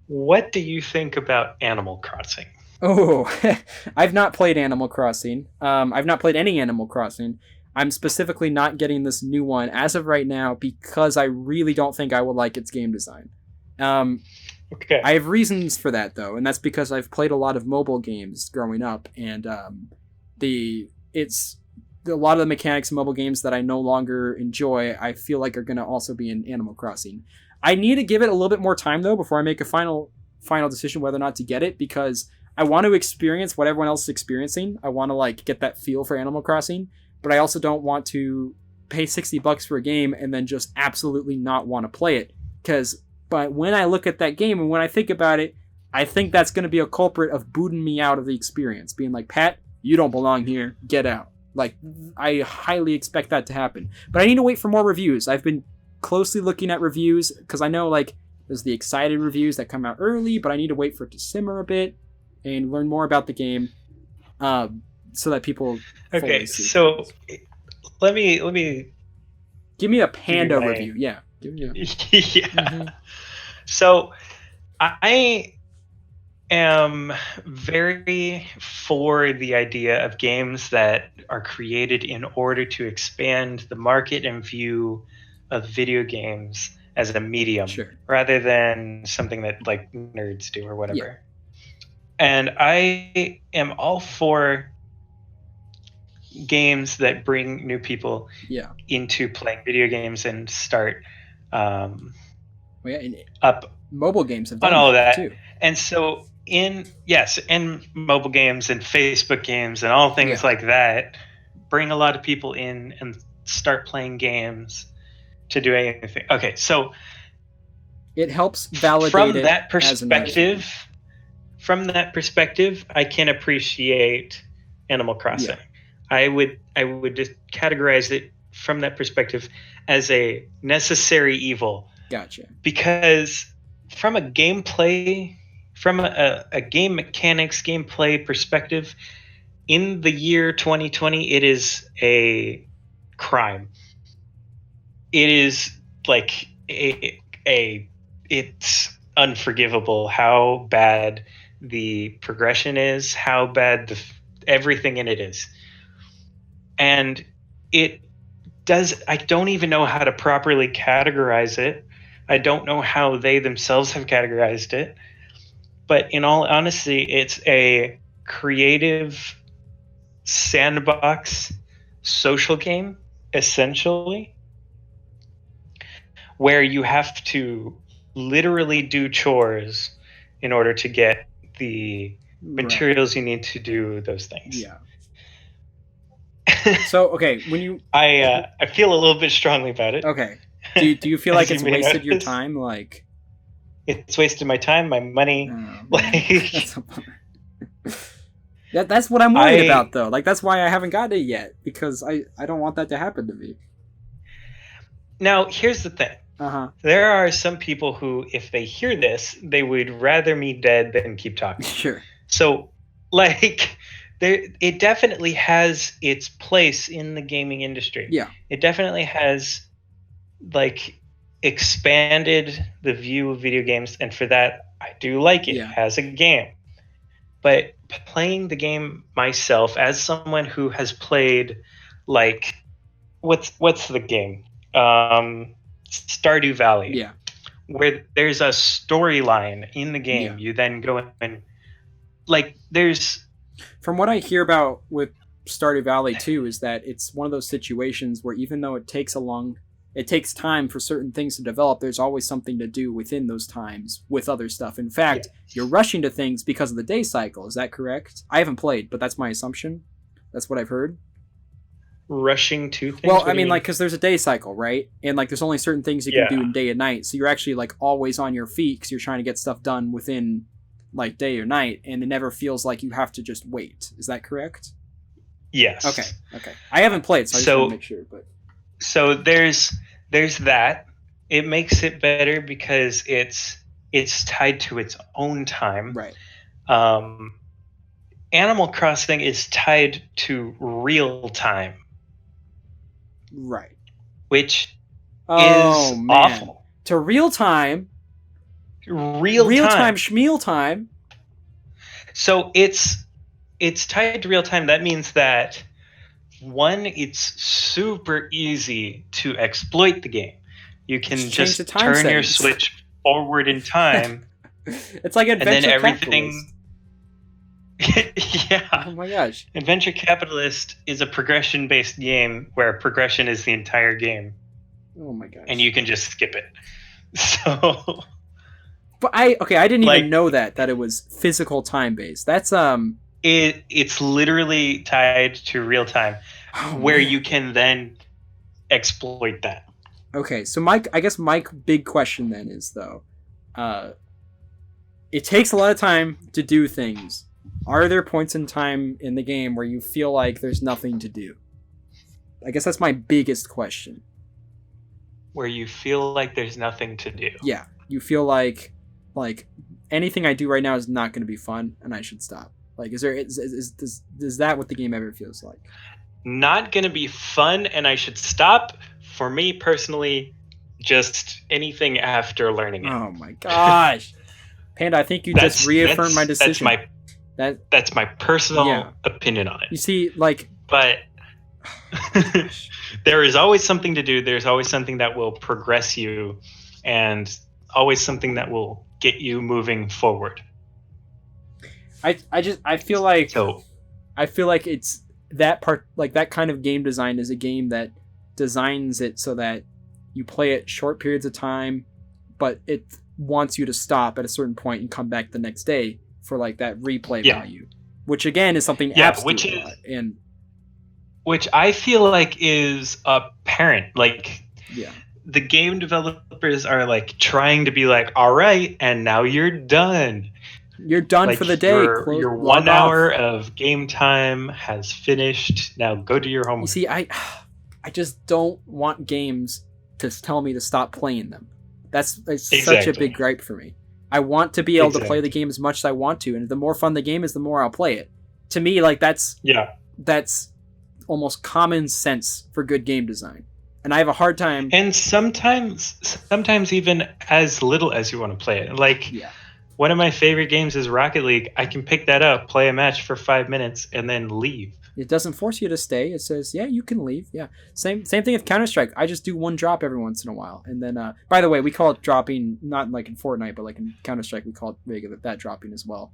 what do you think about Animal Crossing? Oh, I've not played Animal Crossing. I've not played any Animal Crossing. I'm specifically not getting this new one as of right now because I really don't think I will like its game design. Okay. I have reasons for that, though, and that's because I've played a lot of mobile games growing up, and a lot of the mechanics in mobile games that I no longer enjoy, I feel like are going to also be in Animal Crossing. I need to give it a little bit more time, though, before I make a final decision whether or not to get it, because I want to experience what everyone else is experiencing. I want to like get that feel for Animal Crossing, but I also don't want to pay $60 for a game and then just absolutely not want to play it. But when I look at that game and when I think about it, I think that's going to be a culprit of booting me out of the experience, being like, Pat, you don't belong here, get out. Like, I highly expect that to happen. But I need to wait for more reviews. I've been closely looking at reviews, because I know, like, there's the excited reviews that come out early, but I need to wait for it to simmer a bit and learn more about the game, so that people Okay, so let me give me a Panda review. Yeah. Give me a... yeah. Mm-hmm. So I am very for the idea of games that are created in order to expand the market and view of video games as a medium, rather than something that like nerds do or whatever. Yeah. And I am all for games that bring new people into playing video games and start up mobile games have done on all of that too. And so in mobile games and Facebook games and all things like that, bring a lot of people in and start playing games to do anything. Okay, so it helps validate from that perspective, I can appreciate Animal Crossing. I would just categorize it from that perspective as a necessary evil. Gotcha. Because from a gameplay, from a game mechanics, gameplay perspective, in the year 2020, it is a crime. It is like it's unforgivable how bad the progression is, how bad everything in it is. And it does, I don't even know how to properly categorize it. I don't know how they themselves have categorized it. But in all honesty, it's a creative sandbox social game, essentially, where you have to literally do chores in order to get the materials you need to do those things. Yeah. So, okay, when you... I feel a little bit strongly about it. Okay. Do you feel like it's wasted your time? Like, it's wasted my time, my money. That's what I'm worried about, though. Like, that's why I haven't gotten it yet, because I don't want that to happen to me. Now, here's the thing. There are some people who, if they hear this, they would rather me dead than keep talking. Sure. So, like... it definitely has its place in the gaming industry. Yeah. It definitely has, like, expanded the view of video games, and for that, I do like it as a game. But playing the game myself, as someone who has played, like, what's the game? Stardew Valley. Yeah. Where there's a storyline in the game. You then go and, like, there's... From what I hear about with Stardew Valley too, is that it's one of those situations where even though it takes time for certain things to develop, there's always something to do within those times with other stuff. In fact, you're rushing to things because of the day cycle. Is that correct? I haven't played, but that's my assumption. That's what I've heard. Rushing to things? Well, I mean, like, because there's a day cycle, right? And, like, there's only certain things you can do in day and night. So you're actually, like, always on your feet because you're trying to get stuff done within... like day or night, and it never feels like you have to just wait. Is that correct? Yes. Okay. I haven't played, so I just want to make sure. But so there's that. It makes it better because it's tied to its own time. Right. Animal Crossing is tied to real time. Right. Which is awful. To real time. Real time schmeal time. So it's tied to real time. That means that one, it's super easy to exploit the game. You can just turn your switch forward in time. It's like Adventure Capitalist. Yeah. Oh my gosh. Adventure Capitalist is a progression-based game where progression is the entire game. Oh my gosh. And you can just skip it. So But I didn't even Like, know that it was physical time based. That's it's literally tied to real time, oh where man. you can then exploit that. Okay, so I guess my big question then is though, uh, it takes a lot of time to do things. Are there points in time in the game where you feel like there's nothing to do? I guess that's my biggest question. Where you feel like there's nothing to do. Yeah, you feel like anything I do right now is not going to be fun and I should stop. Like, is that what the game ever feels like? Not going to be fun and I should stop. For me personally, just anything after learning it. Oh my gosh, Panda! I think you just reaffirmed my decision. That's my personal opinion on it. You see, like, but there is always something to do. There's always something that will progress you, and always something that will get you moving forward. I feel like it's that part, like that kind of game design is a game that designs it so that you play it short periods of time, but it wants you to stop at a certain point and come back the next day for like that replay value, which again is something apps do a lot, and which I feel like is apparent. Like, the game developers are like trying to be like, all right, and now you're done. You're done like, for the day. Your 1 hour of game time has finished. Now go do your homework. You see, I just don't want games to tell me to stop playing them. That's such a big gripe for me. I want to be able to play the game as much as I want to, and the more fun the game is, the more I'll play it. To me, like that's almost common sense for good game design. And I have a hard time. And sometimes even as little as you want to play it. Like, one of my favorite games is Rocket League. I can pick that up, play a match for 5 minutes, and then leave. It doesn't force you to stay. It says, yeah, you can leave. Yeah. Same thing with Counter-Strike. I just do one drop every once in a while. And then, by the way, we call it dropping, not like in Fortnite, but like in Counter-Strike, we call it that dropping as well.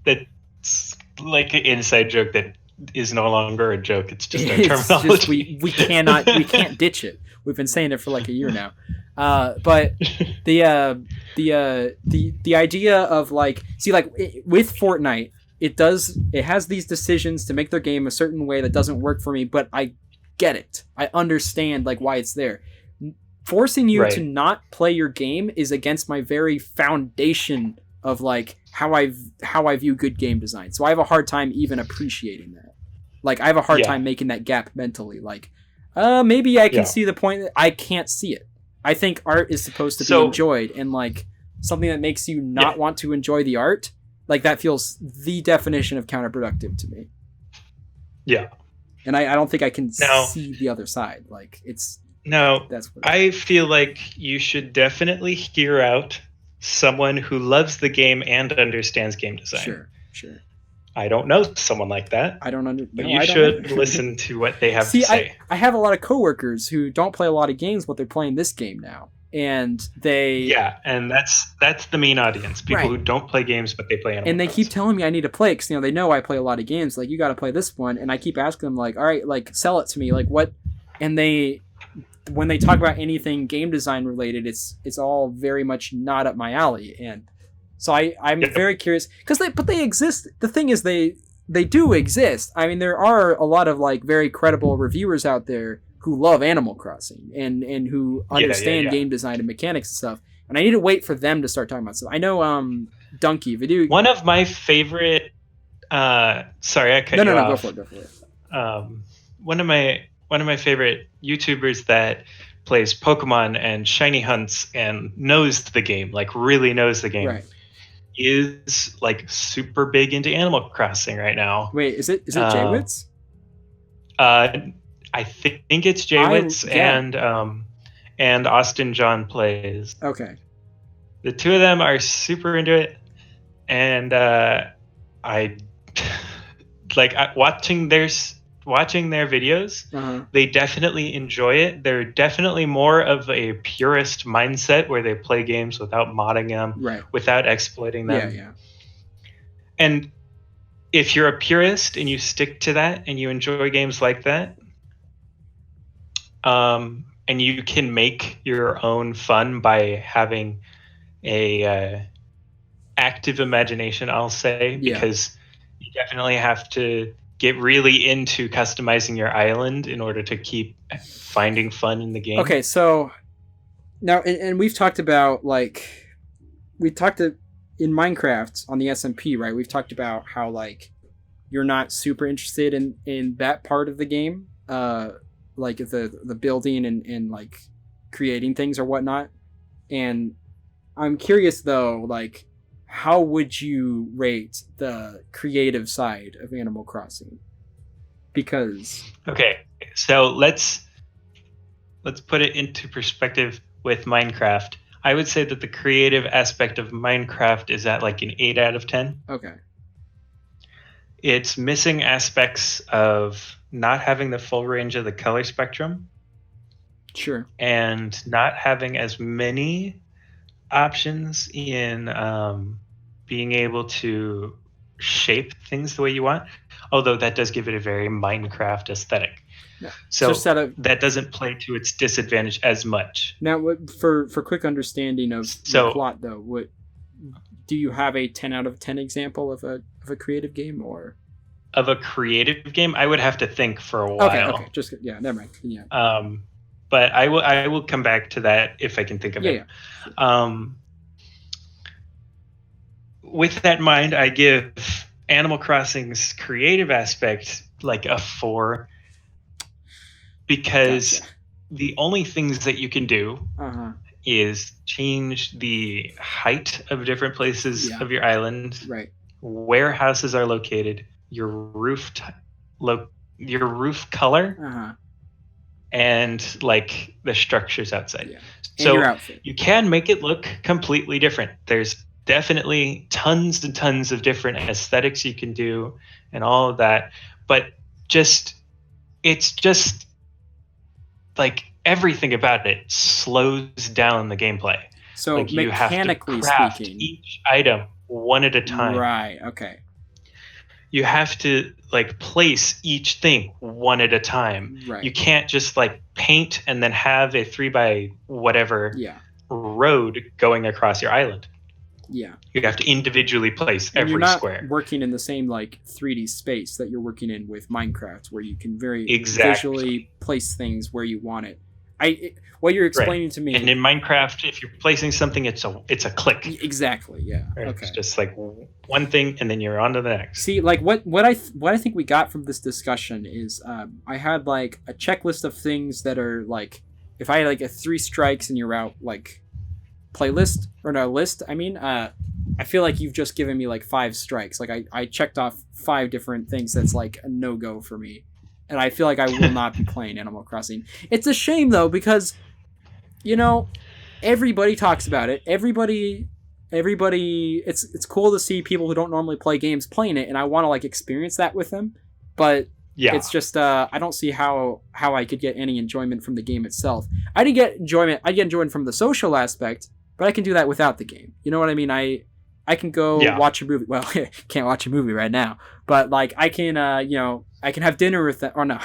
That's like an inside joke that is no longer a joke. It's just our terminology. We can't ditch it. We've been saying it for like a year now. But the idea of like, see, like with Fortnite, it has these decisions to make their game a certain way that doesn't work for me, but I get it. I understand like why it's there. Forcing you to not play your game is against my very foundation of like how I view good game design. So I have a hard time even appreciating that. Like I have a hard time making that gap mentally. Like, maybe I can see the point that I can't see it. I think art is supposed to be enjoyed, and like something that makes you not want to enjoy the art, like that feels the definition of counterproductive to me. Yeah. And I don't think I can see the other side. Like that's what I feel like you should definitely hear out someone who loves the game and understands game design. Sure. I don't know someone like that. But you should listen to what they have to say. I have a lot of coworkers who don't play a lot of games, but they're playing this game now. And they... Yeah, and that's the main audience. People who don't play games, but they play Animal And they Crossing. keep telling me I need to play, because they know I play a lot of games. Like, you got to play this one. And I keep asking them, like, all right, like, sell it to me. Like, what... And when they talk about anything game design related, it's all very much not up my alley. And so I'm very curious, because they exist. The thing is, they do exist. I mean, there are a lot of like very credible reviewers out there who love Animal Crossing and who understand game design and mechanics and stuff. And I need to wait for them to start talking about stuff. I know Donkey video. One of my favorite. Sorry, I cut you off. Go for it. One of my favorite YouTubers that plays Pokemon and shiny hunts and knows the game, like really knows the game, is like super big into Animal Crossing right now. Wait, is it Jaywitz? I think it's Jaywitz and Austin John plays. Okay. The two of them are super into it, and I like watching their videos. They definitely enjoy it. They're definitely more of a purist mindset where they play games without modding them, without exploiting them. Yeah. And if you're a purist and you stick to that and you enjoy games like that, and you can make your own fun by having a active imagination, I'll say, Yeah. because you definitely have to get really into customizing your island in order to keep finding fun in the game. Okay, so now, and we've talked about like we talked to, in Minecraft on the SMP, right? We've talked about how like you're not super interested in that part of the game, like the building and like creating things or whatnot. And I'm curious though, like how would you rate the creative side of Animal Crossing? Because Okay, so let's put it into perspective with Minecraft. I would say that the creative aspect of Minecraft is at like an 8 out of 10. okay, It's missing aspects of not having the full range of the color spectrum sure, and not having as many options in being able to shape things the way you want. Although that does give it a very Minecraft aesthetic. yeah. So Just out of that doesn't play to its disadvantage as much. now, for quick understanding of the plot though, what do you have a 10 out of 10 example of a creative game or of a creative game? I would have to think for a while. Okay, just yeah, never mind. Yeah. But I will come back to that if I can think of it. Yeah. With that in mind, I give Animal Crossing's creative aspect like a 4 because the only things that you can do is change the height of different places of your island, right? Where houses are located, your roof color, and like the structures outside. Yeah. So you can make it look completely different. There's definitely tons and tons of different aesthetics you can do and all of that, but it's just like everything about it slows down the gameplay. So like mechanically you have to craft speaking, each item one at a time. Right. Okay. You have to like place each thing one at a time. Right. You can't just like paint and then have a 3x whatever road going across your island. Yeah. You have to individually place and every you're not square. Working in the same like 3D space that you're working in with Minecraft, where you can very visually place things where you want it. What you're explaining to me, and in Minecraft, if you're placing something, it's a click. Exactly. Yeah. Right? Okay. It's just like one thing, and then you're on to the next. See, like what I think we got from this discussion is I had like a checklist of things that are like, if I had like a 3 strikes and you're out like playlist or no list. I mean, I feel like you've just given me like 5 strikes. Like I checked off 5 different things that's like a no-go for me. And I feel like I will not be playing Animal Crossing. It's a shame though, because you know, everybody talks about it. Everybody it's cool to see people who don't normally play games playing it, and I want to like experience that with them. But it's just I don't see how I could get any enjoyment from the game itself. I get enjoyment from the social aspect, but I can do that without the game. You know what I mean? I can go watch a movie. Well, can't watch a movie right now, but like I can, I can have dinner with that. Or no,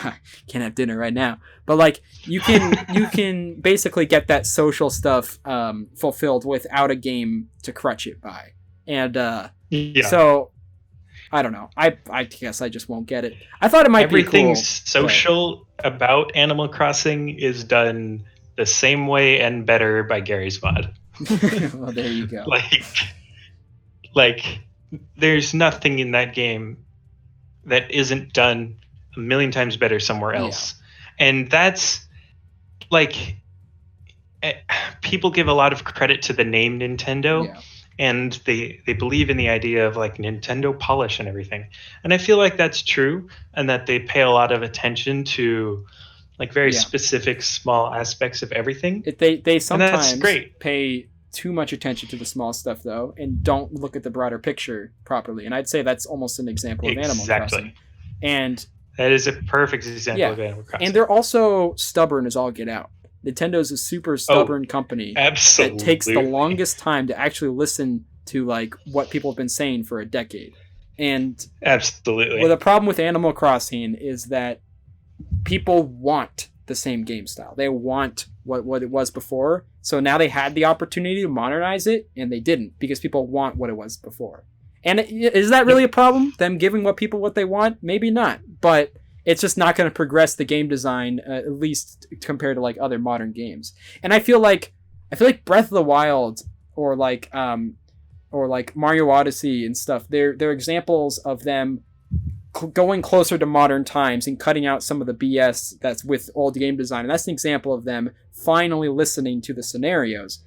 can't have dinner right now. But like you can basically get that social stuff fulfilled without a game to crutch it by. And so I don't know. I guess I just won't get it. I thought it might be cool. Everything social about Animal Crossing is done the same way and better by Gary's Mod. Well, there you go. Like, there's nothing in that game that isn't done a million times better somewhere else. Yeah. And that's, like, people give a lot of credit to the name Nintendo, and they believe in the idea of, like, Nintendo polish and everything. And I feel like that's true, and that they pay a lot of attention to, like, very specific small aspects of everything. They sometimes great. Pay too much attention to the small stuff though, and don't look at the broader picture properly. And I'd say that's almost an example of Animal Crossing. And that is a perfect example of Animal Crossing. And they're also stubborn as all get out. Nintendo's a super stubborn company that takes the longest time to actually listen to like what people have been saying for a decade. And absolutely. Well, the problem with Animal Crossing is that people want the same game style. They want what it was before. So now they had the opportunity to modernize it, and they didn't because people want what it was before. And is that really a problem? Them giving people what they want? Maybe not. But it's just not going to progress the game design, at least compared to like other modern games. And I feel like Breath of the Wild or like Mario Odyssey and stuff, they're examples of them going closer to modern times and cutting out some of the BS that's with old game design. And that's an example of them finally listening to the scenarios.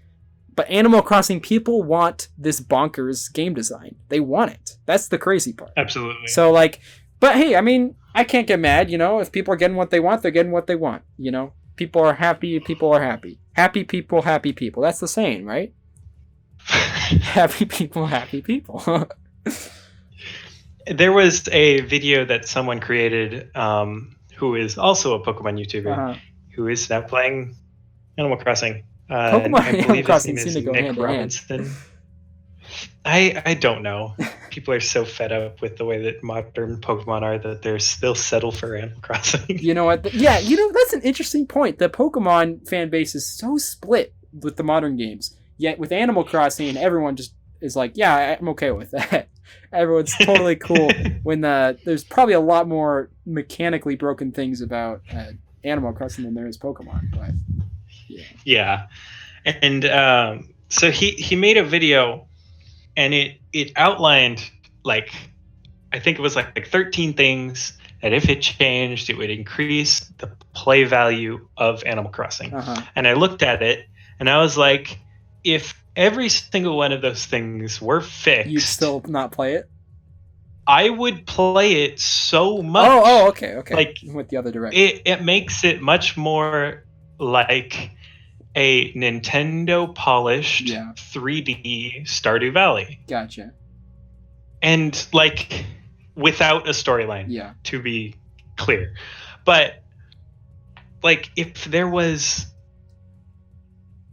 But Animal Crossing people want this bonkers game design. They want it. That's the crazy part. Absolutely. So like, but hey, I mean, I can't get mad, you know, if people are getting what they want, they're getting what they want, you know? People are happy, people are happy. Happy people, happy people. That's the saying, right? Happy people, happy people. There was a video that someone created who is also a Pokemon YouTuber who is now playing Animal Crossing. Pokemon I Animal believe Crossing his seem name to is go Nick hand in hand. Robinson. I don't know. People are so fed up with the way that modern Pokemon are that they're still settle for Animal Crossing. You know what? Yeah, you know, that's an interesting point. The Pokemon fan base is so split with the modern games. Yet with Animal Crossing, everyone just is like, yeah, I'm okay with that. Everyone's totally cool when there's probably a lot more mechanically broken things about Animal Crossing than there is Pokemon. But yeah. And so he made a video, and it outlined, like, I think it was like 13 things that if it changed, it would increase the play value of Animal Crossing. And I looked at it, and I was like, if every single one of those things were fixed, you'd still not play it? I would play it so much. Oh, okay. Like, with the other direction. It makes it much more like a Nintendo polished 3D Stardew Valley. Gotcha. And like without a storyline, to be clear. But like if there was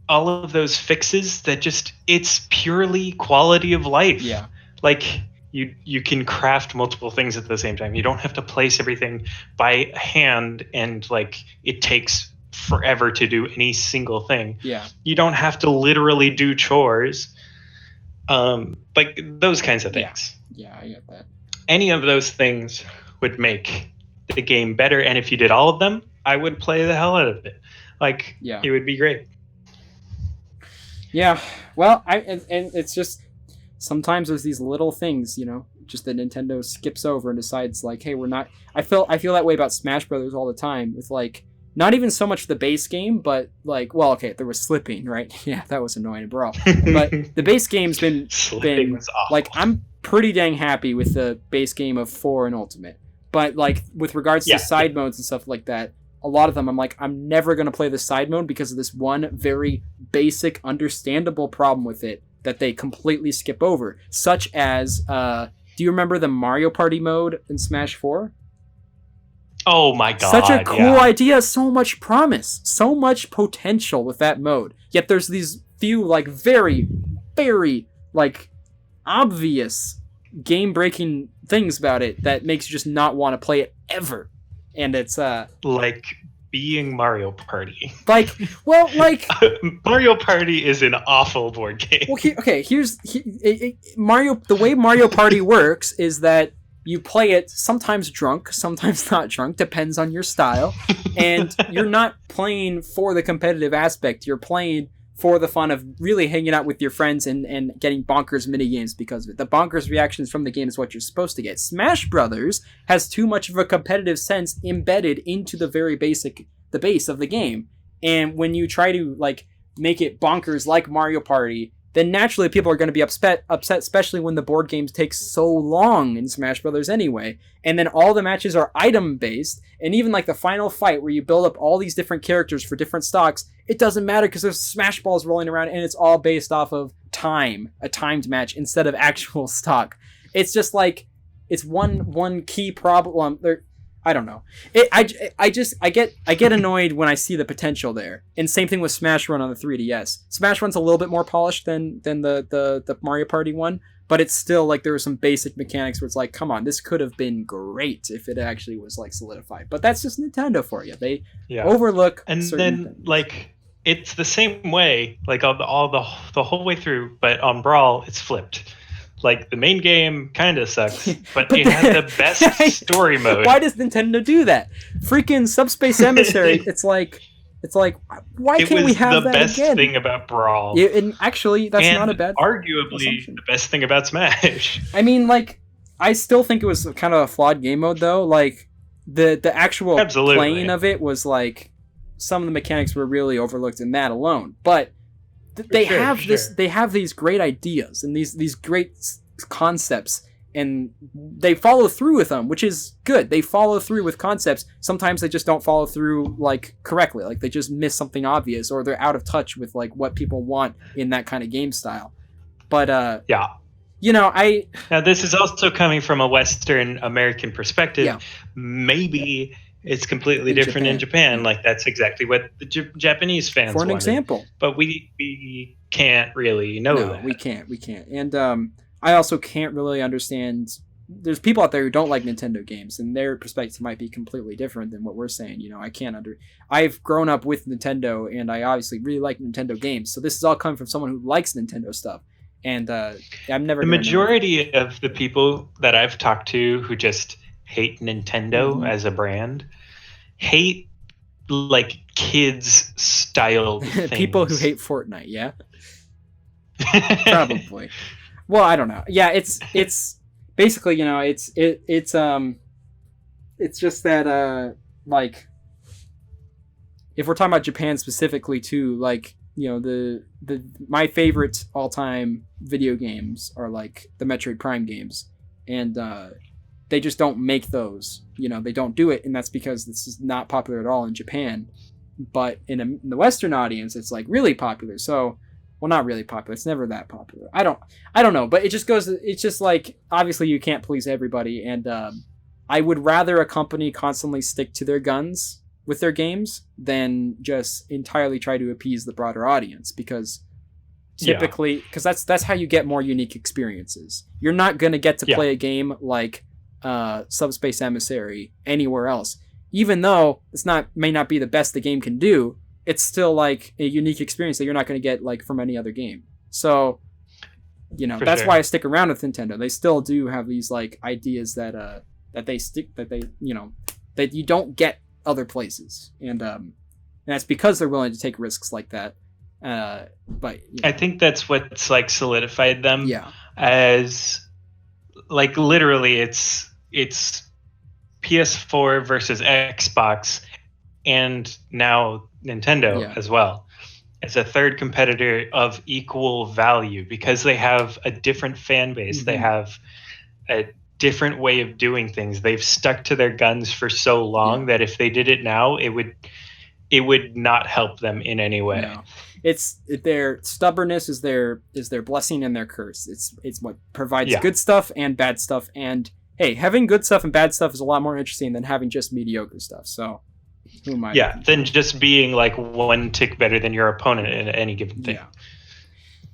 all of those fixes that just, it's purely quality of life. Yeah. Like you can craft multiple things at the same time. You don't have to place everything by hand and like it takes forever to do any single thing. Yeah. You don't have to literally do chores. Like those kinds of things. Yeah, I get that. Any of those things would make the game better, and if you did all of them, I would play the hell out of it. Like, it would be great. Yeah, well, and it's just sometimes there's these little things, you know, just that Nintendo skips over and decides like, hey, we're not. I feel that way about Smash Brothers all the time. With like, not even so much the base game, but like, well, okay, there was slipping, right? Yeah, that was annoying to brawl. But the base game's been like, I'm pretty dang happy with the base game of 4 and Ultimate. But like with regards to side modes and stuff like that, a lot of them I'm like, I'm never going to play the side mode because of this one very basic, understandable problem with it that they completely skip over. Such as, do you remember the Mario Party mode in Smash 4? Oh my god. Such a cool idea, so much promise, so much potential with that mode. Yet there's these few like very, very like obvious game-breaking things about it that makes you just not want to play it ever. And it's like being Mario Party. Like, well, like Mario Party is an awful board game. Well, here's Mario. The way Mario Party works is that you play it sometimes drunk, sometimes not drunk, depends on your style. And you're not playing for the competitive aspect. You're playing for the fun of really hanging out with your friends and getting bonkers mini games because of it. The bonkers reactions from the game is what you're supposed to get. Smash Brothers has too much of a competitive sense embedded into the very base of the game. And when you try to like make it bonkers like Mario Party, then naturally people are going to be upset, especially when the board games take so long in Smash Brothers anyway. And then all the matches are item based, and even like the final fight where you build up all these different characters for different stocks, it doesn't matter because there's Smash Balls rolling around, and it's all based off of a timed match instead of actual stock. It's just like, it's one key problem. I don't know. I get annoyed when I see the potential there. And same thing with Smash Run on the 3DS. Smash Run's a little bit more polished than the Mario Party one, but it's still like there were some basic mechanics where it's like, come on, this could have been great if it actually was like solidified. But that's just Nintendo for you. They overlook and certain then things. like it's the same way like all the whole way through, but on Brawl it's flipped. Like the main game kind of sucks, but it had the best story mode. Why does Nintendo do that? Freaking Subspace Emissary. It's like why can't we have that again? It was the best thing about Brawl. Yeah, and actually, that's not a bad arguably assumption. the best thing about Smash. I mean, like, I still think it was kind of a flawed game mode, though. Like, the actual playing of it was like some of the mechanics were really overlooked in that alone. But they have these great ideas and these great concepts, and they follow through with them, which is good. They follow through with concepts. Sometimes they just don't follow through like correctly, like they just miss something obvious, or they're out of touch with like what people want in that kind of game style. But you know, now this is also coming from a Western American perspective. Yeah. Maybe it's completely different in Japan. Like that's exactly what the Japanese fans for an wanted. Example. But we can't really know that. We can't. And I also can't really understand. There's people out there who don't like Nintendo games, and their perspective might be completely different than what we're saying. You know, I've grown up with Nintendo, and I obviously really like Nintendo games. So this is all coming from someone who likes Nintendo stuff. And I'm never. The majority of the people that I've talked to who just hate Nintendo as a brand hate like kids style things. People who hate Fortnite, yeah. Probably. Well, I don't know. Yeah, it's basically, you know, it's just that like if we're talking about Japan specifically too, like, you know, the my favorite all-time video games are like the Metroid Prime games, and they just don't make those. You know, they don't do it, and that's because this is not popular at all in Japan. But in the Western audience, it's like really popular. So, well, not really popular. It's never that popular. I don't know, but it just goes. It's just like obviously you can't please everybody, and I would rather a company constantly stick to their guns with their games than just entirely try to appease the broader audience, because typically, because that's how you get more unique experiences. You're not gonna get to play a game like Subspace Emissary anywhere else, even though may not be the best the game can do. It's still like a unique experience that you're not going to get like from any other game. So, you know, that's why I stick around with Nintendo. They still do have these like ideas that you know, that you don't get other places, and that's because they're willing to take risks like that. But you know. I think that's what's like solidified them. As like literally, it's PS4 versus Xbox, and now Nintendo as well, as a third competitor of equal value, because they have a different fan base. They have a different way of doing things. They've stuck to their guns for so long that if they did it now, it would not help them in any way. No. It's their stubbornness is their blessing and their curse. It's what provides good stuff and bad stuff. And hey, having good stuff and bad stuff is a lot more interesting than having just mediocre stuff. So who am I? Than just being like one tick better than your opponent in any given thing.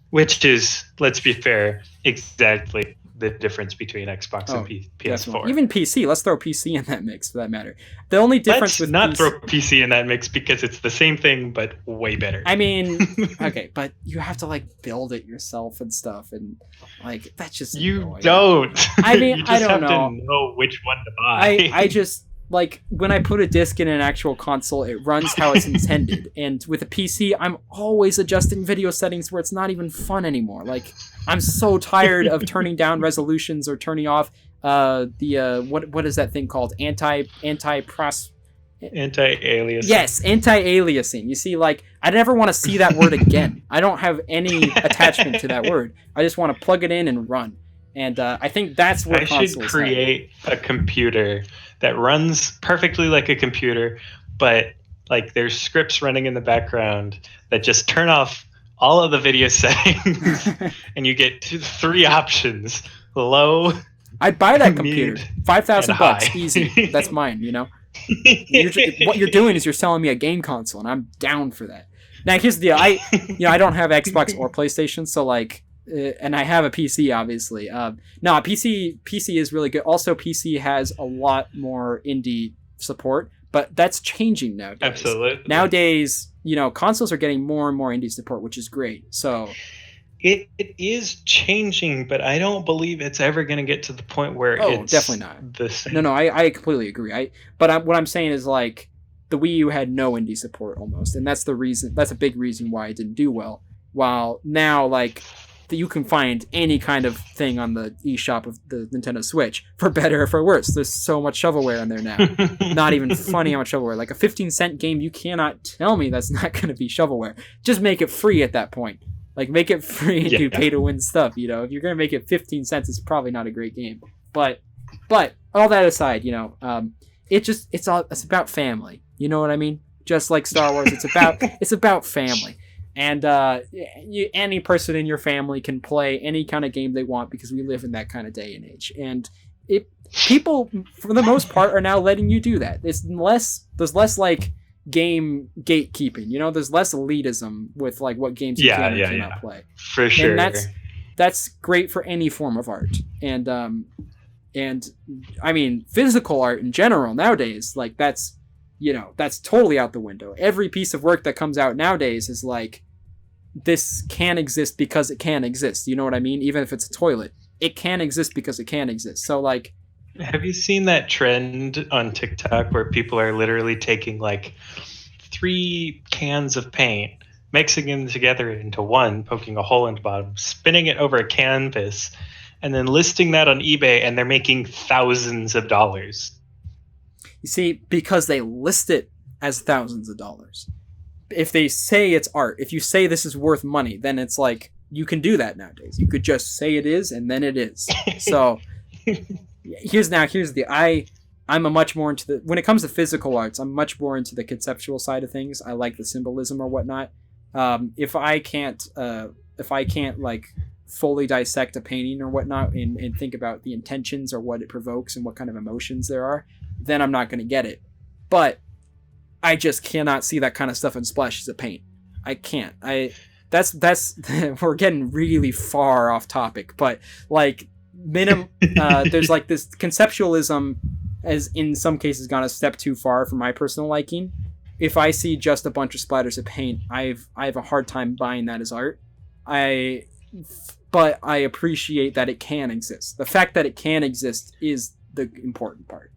Which is, let's be fair, exactly the difference between Xbox and PS4. Definitely. Even PC. Let's throw PC in that mix, for that matter. The only difference with not throw PC in that mix, because it's the same thing but way better. I mean, okay, but you have to like build it yourself and stuff, and like that's just annoying. Don't. I mean, you just I don't have know. to know which one to buy. I just like when I put a disc in an actual console, it runs how it's intended. And with a PC, I'm always adjusting video settings where it's not even fun anymore. Like, I'm so tired of turning down resolutions or turning off what is that thing called? Anti-aliasing. Yes, anti-aliasing. You see, like, I never want to see that word again. I don't have any attachment to that word. I just want to plug it in and run. And I think that's what I should create a computer that runs perfectly like a computer, but like there's scripts running in the background that just turn off all of the video settings, and you get 3 options: low. I'd buy that computer. $5,000 easy. That's mine. You know, what you're doing is you're selling me a game console, and I'm down for that. Now here's the deal. I don't have Xbox or PlayStation, so like and I have a PC, obviously. No, PC is really good. Also, PC has a lot more indie support, but that's changing nowadays. Absolutely. Nowadays, consoles are getting more and more indie support, which is great. So it is changing, but I don't believe it's ever going to get to the point where it's definitely not the same. No, I completely agree. But what I'm saying is, like, the Wii U had no indie support almost, and that's a big reason why it didn't do well. While now, like, you can find any kind of thing on the eShop of the Nintendo Switch, for better or for worse. There's so much shovelware in there now. Not even funny how much shovelware. Like a 15-cent game, you cannot tell me that's not going to be shovelware. Just make it free at that point. Like, make it free and do pay-to-win stuff, If you're going to make it 15 cents, it's probably not a great game. But all that aside, it's about family. You know what I mean? Just like Star Wars, it's about family. And any person in your family can play any kind of game they want because we live in that kind of day and age. And people, for the most part, are now letting you do that. There's less like game gatekeeping. There's less elitism with like what games you can and cannot play. For sure. And that's great for any form of art. And I mean, physical art in general nowadays, like that's totally out the window. Every piece of work that comes out nowadays is like, this can exist because it can exist. You know what I mean? Even if it's a toilet, it can exist because it can exist. So, like, have you seen that trend on TikTok where people are literally taking like 3 cans of paint, mixing them together into one, poking a hole in the bottom, spinning it over a canvas, and then listing that on eBay, and they're making thousands of dollars? You see, because they list it as thousands of dollars. If they say it's art, if you say this is worth money, then it's like, you can do that nowadays. You could just say it is, and then it is. So I'm a much more into when it comes to physical arts, I'm much more into the conceptual side of things. I like the symbolism or whatnot. If I can't like fully dissect a painting or whatnot and think about the intentions or what it provokes and what kind of emotions there are, then I'm not going to get it. But I just cannot see that kind of stuff in splashes of paint. I can't. That's we're getting really far off topic, but like there's like this conceptualism has in some cases gone a step too far for my personal liking. If I see just a bunch of splatters of paint, I have a hard time buying that as art. But I appreciate that it can exist. The fact that it can exist is the important part.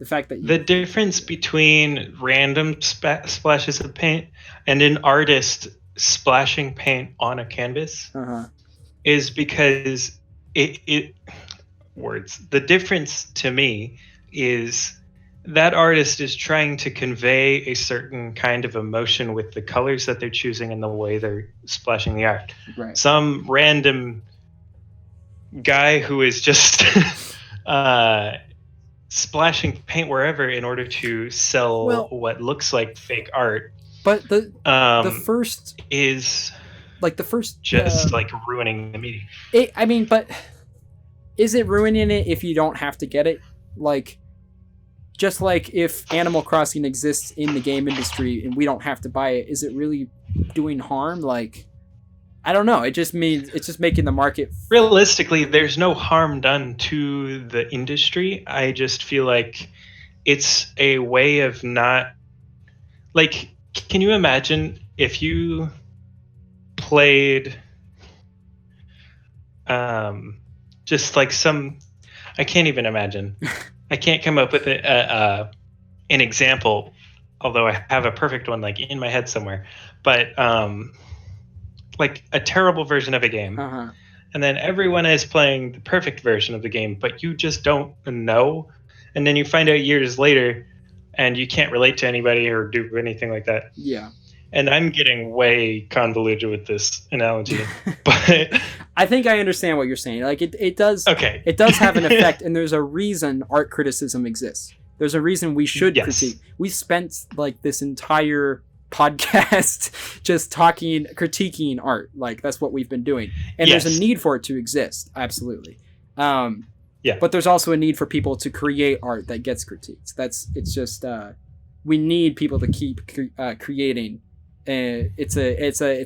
The fact that the difference between random splashes of paint and an artist splashing paint on a canvas is because the difference to me is that artist is trying to convey a certain kind of emotion with the colors that they're choosing and the way they're splashing the art. Right. Some random guy who is just splashing paint wherever in order to sell what looks like fake art. But the first is like the first just like ruining the medium. But is it ruining it if you don't have to get it? Like, just like if Animal Crossing exists in the game industry and we don't have to buy it, is it really doing harm? Like, I don't know. It just means it's just making the market. Realistically, there's no harm done to the industry. I just feel like it's a way of not like. Can you imagine if you played, just like some? I can't even imagine. I can't come up with an example, although I have a perfect one like in my head somewhere. But like a terrible version of a game, and then everyone is playing the perfect version of the game, but you just don't know, and then you find out years later, and you can't relate to anybody or do anything like that. Yeah. And I'm getting way convoluted with this analogy, but I think I understand what you're saying. Like it does. Okay. It does have an effect, and there's a reason art criticism exists. There's a reason we should critique. We spent like this entire podcast just critiquing art. Like that's what we've been doing, and there's a need for it to exist. Absolutely. But there's also a need for people to create art that gets critiqued. It's just we need people to keep creating it's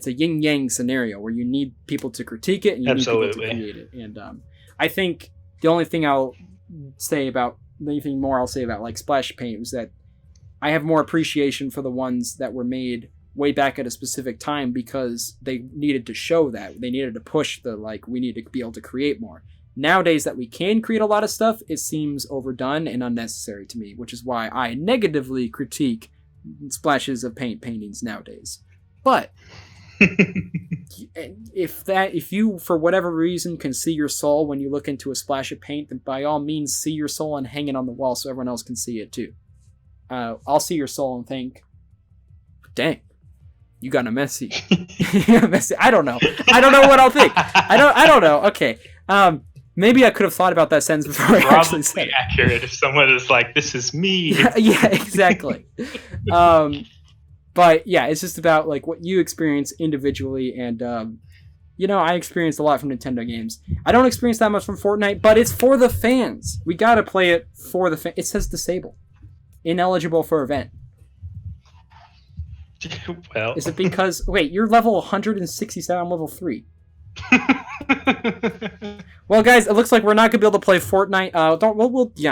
a yin yang scenario where you need people to critique it and you need people to create it. And I think the only thing I'll say about like Splash Paint was that I have more appreciation for the ones that were made way back at a specific time because they needed to show that. They needed to push the, like, we need to be able to create more. Nowadays that we can create a lot of stuff, it seems overdone and unnecessary to me, which is why I negatively critique splashes of paint paintings nowadays. But if you, for whatever reason, can see your soul when you look into a splash of paint, then by all means see your soul and hang it on the wall so everyone else can see it too. I'll see your soul and think, dang, you got a messy. Messy. I don't know what I'll think. I don't know. Okay. Maybe I could have thought about that sentence before I actually said it. Accurate if someone is like, this is me. Yeah, exactly. But yeah, it's just about like what you experience individually, and I experienced a lot from Nintendo games. I don't experience that much from Fortnite, but it's for the fans. We gotta play it for the fans. It says disable, ineligible for event. Well, is it because wait, you're level 167, I'm level 3. Well, guys, it looks like we're not gonna be able to play Fortnite.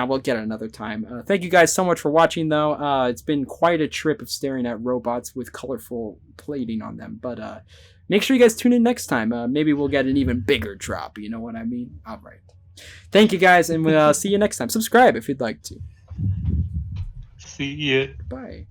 We'll get it another time. Thank you guys so much for watching, though. It's been quite a trip of staring at robots with colorful plating on them. But make sure you guys tune in next time. Maybe we'll get an even bigger drop. You know what I mean? All right. Thank you, guys, and we'll see you next time. Subscribe if you'd like to. See ya. Bye.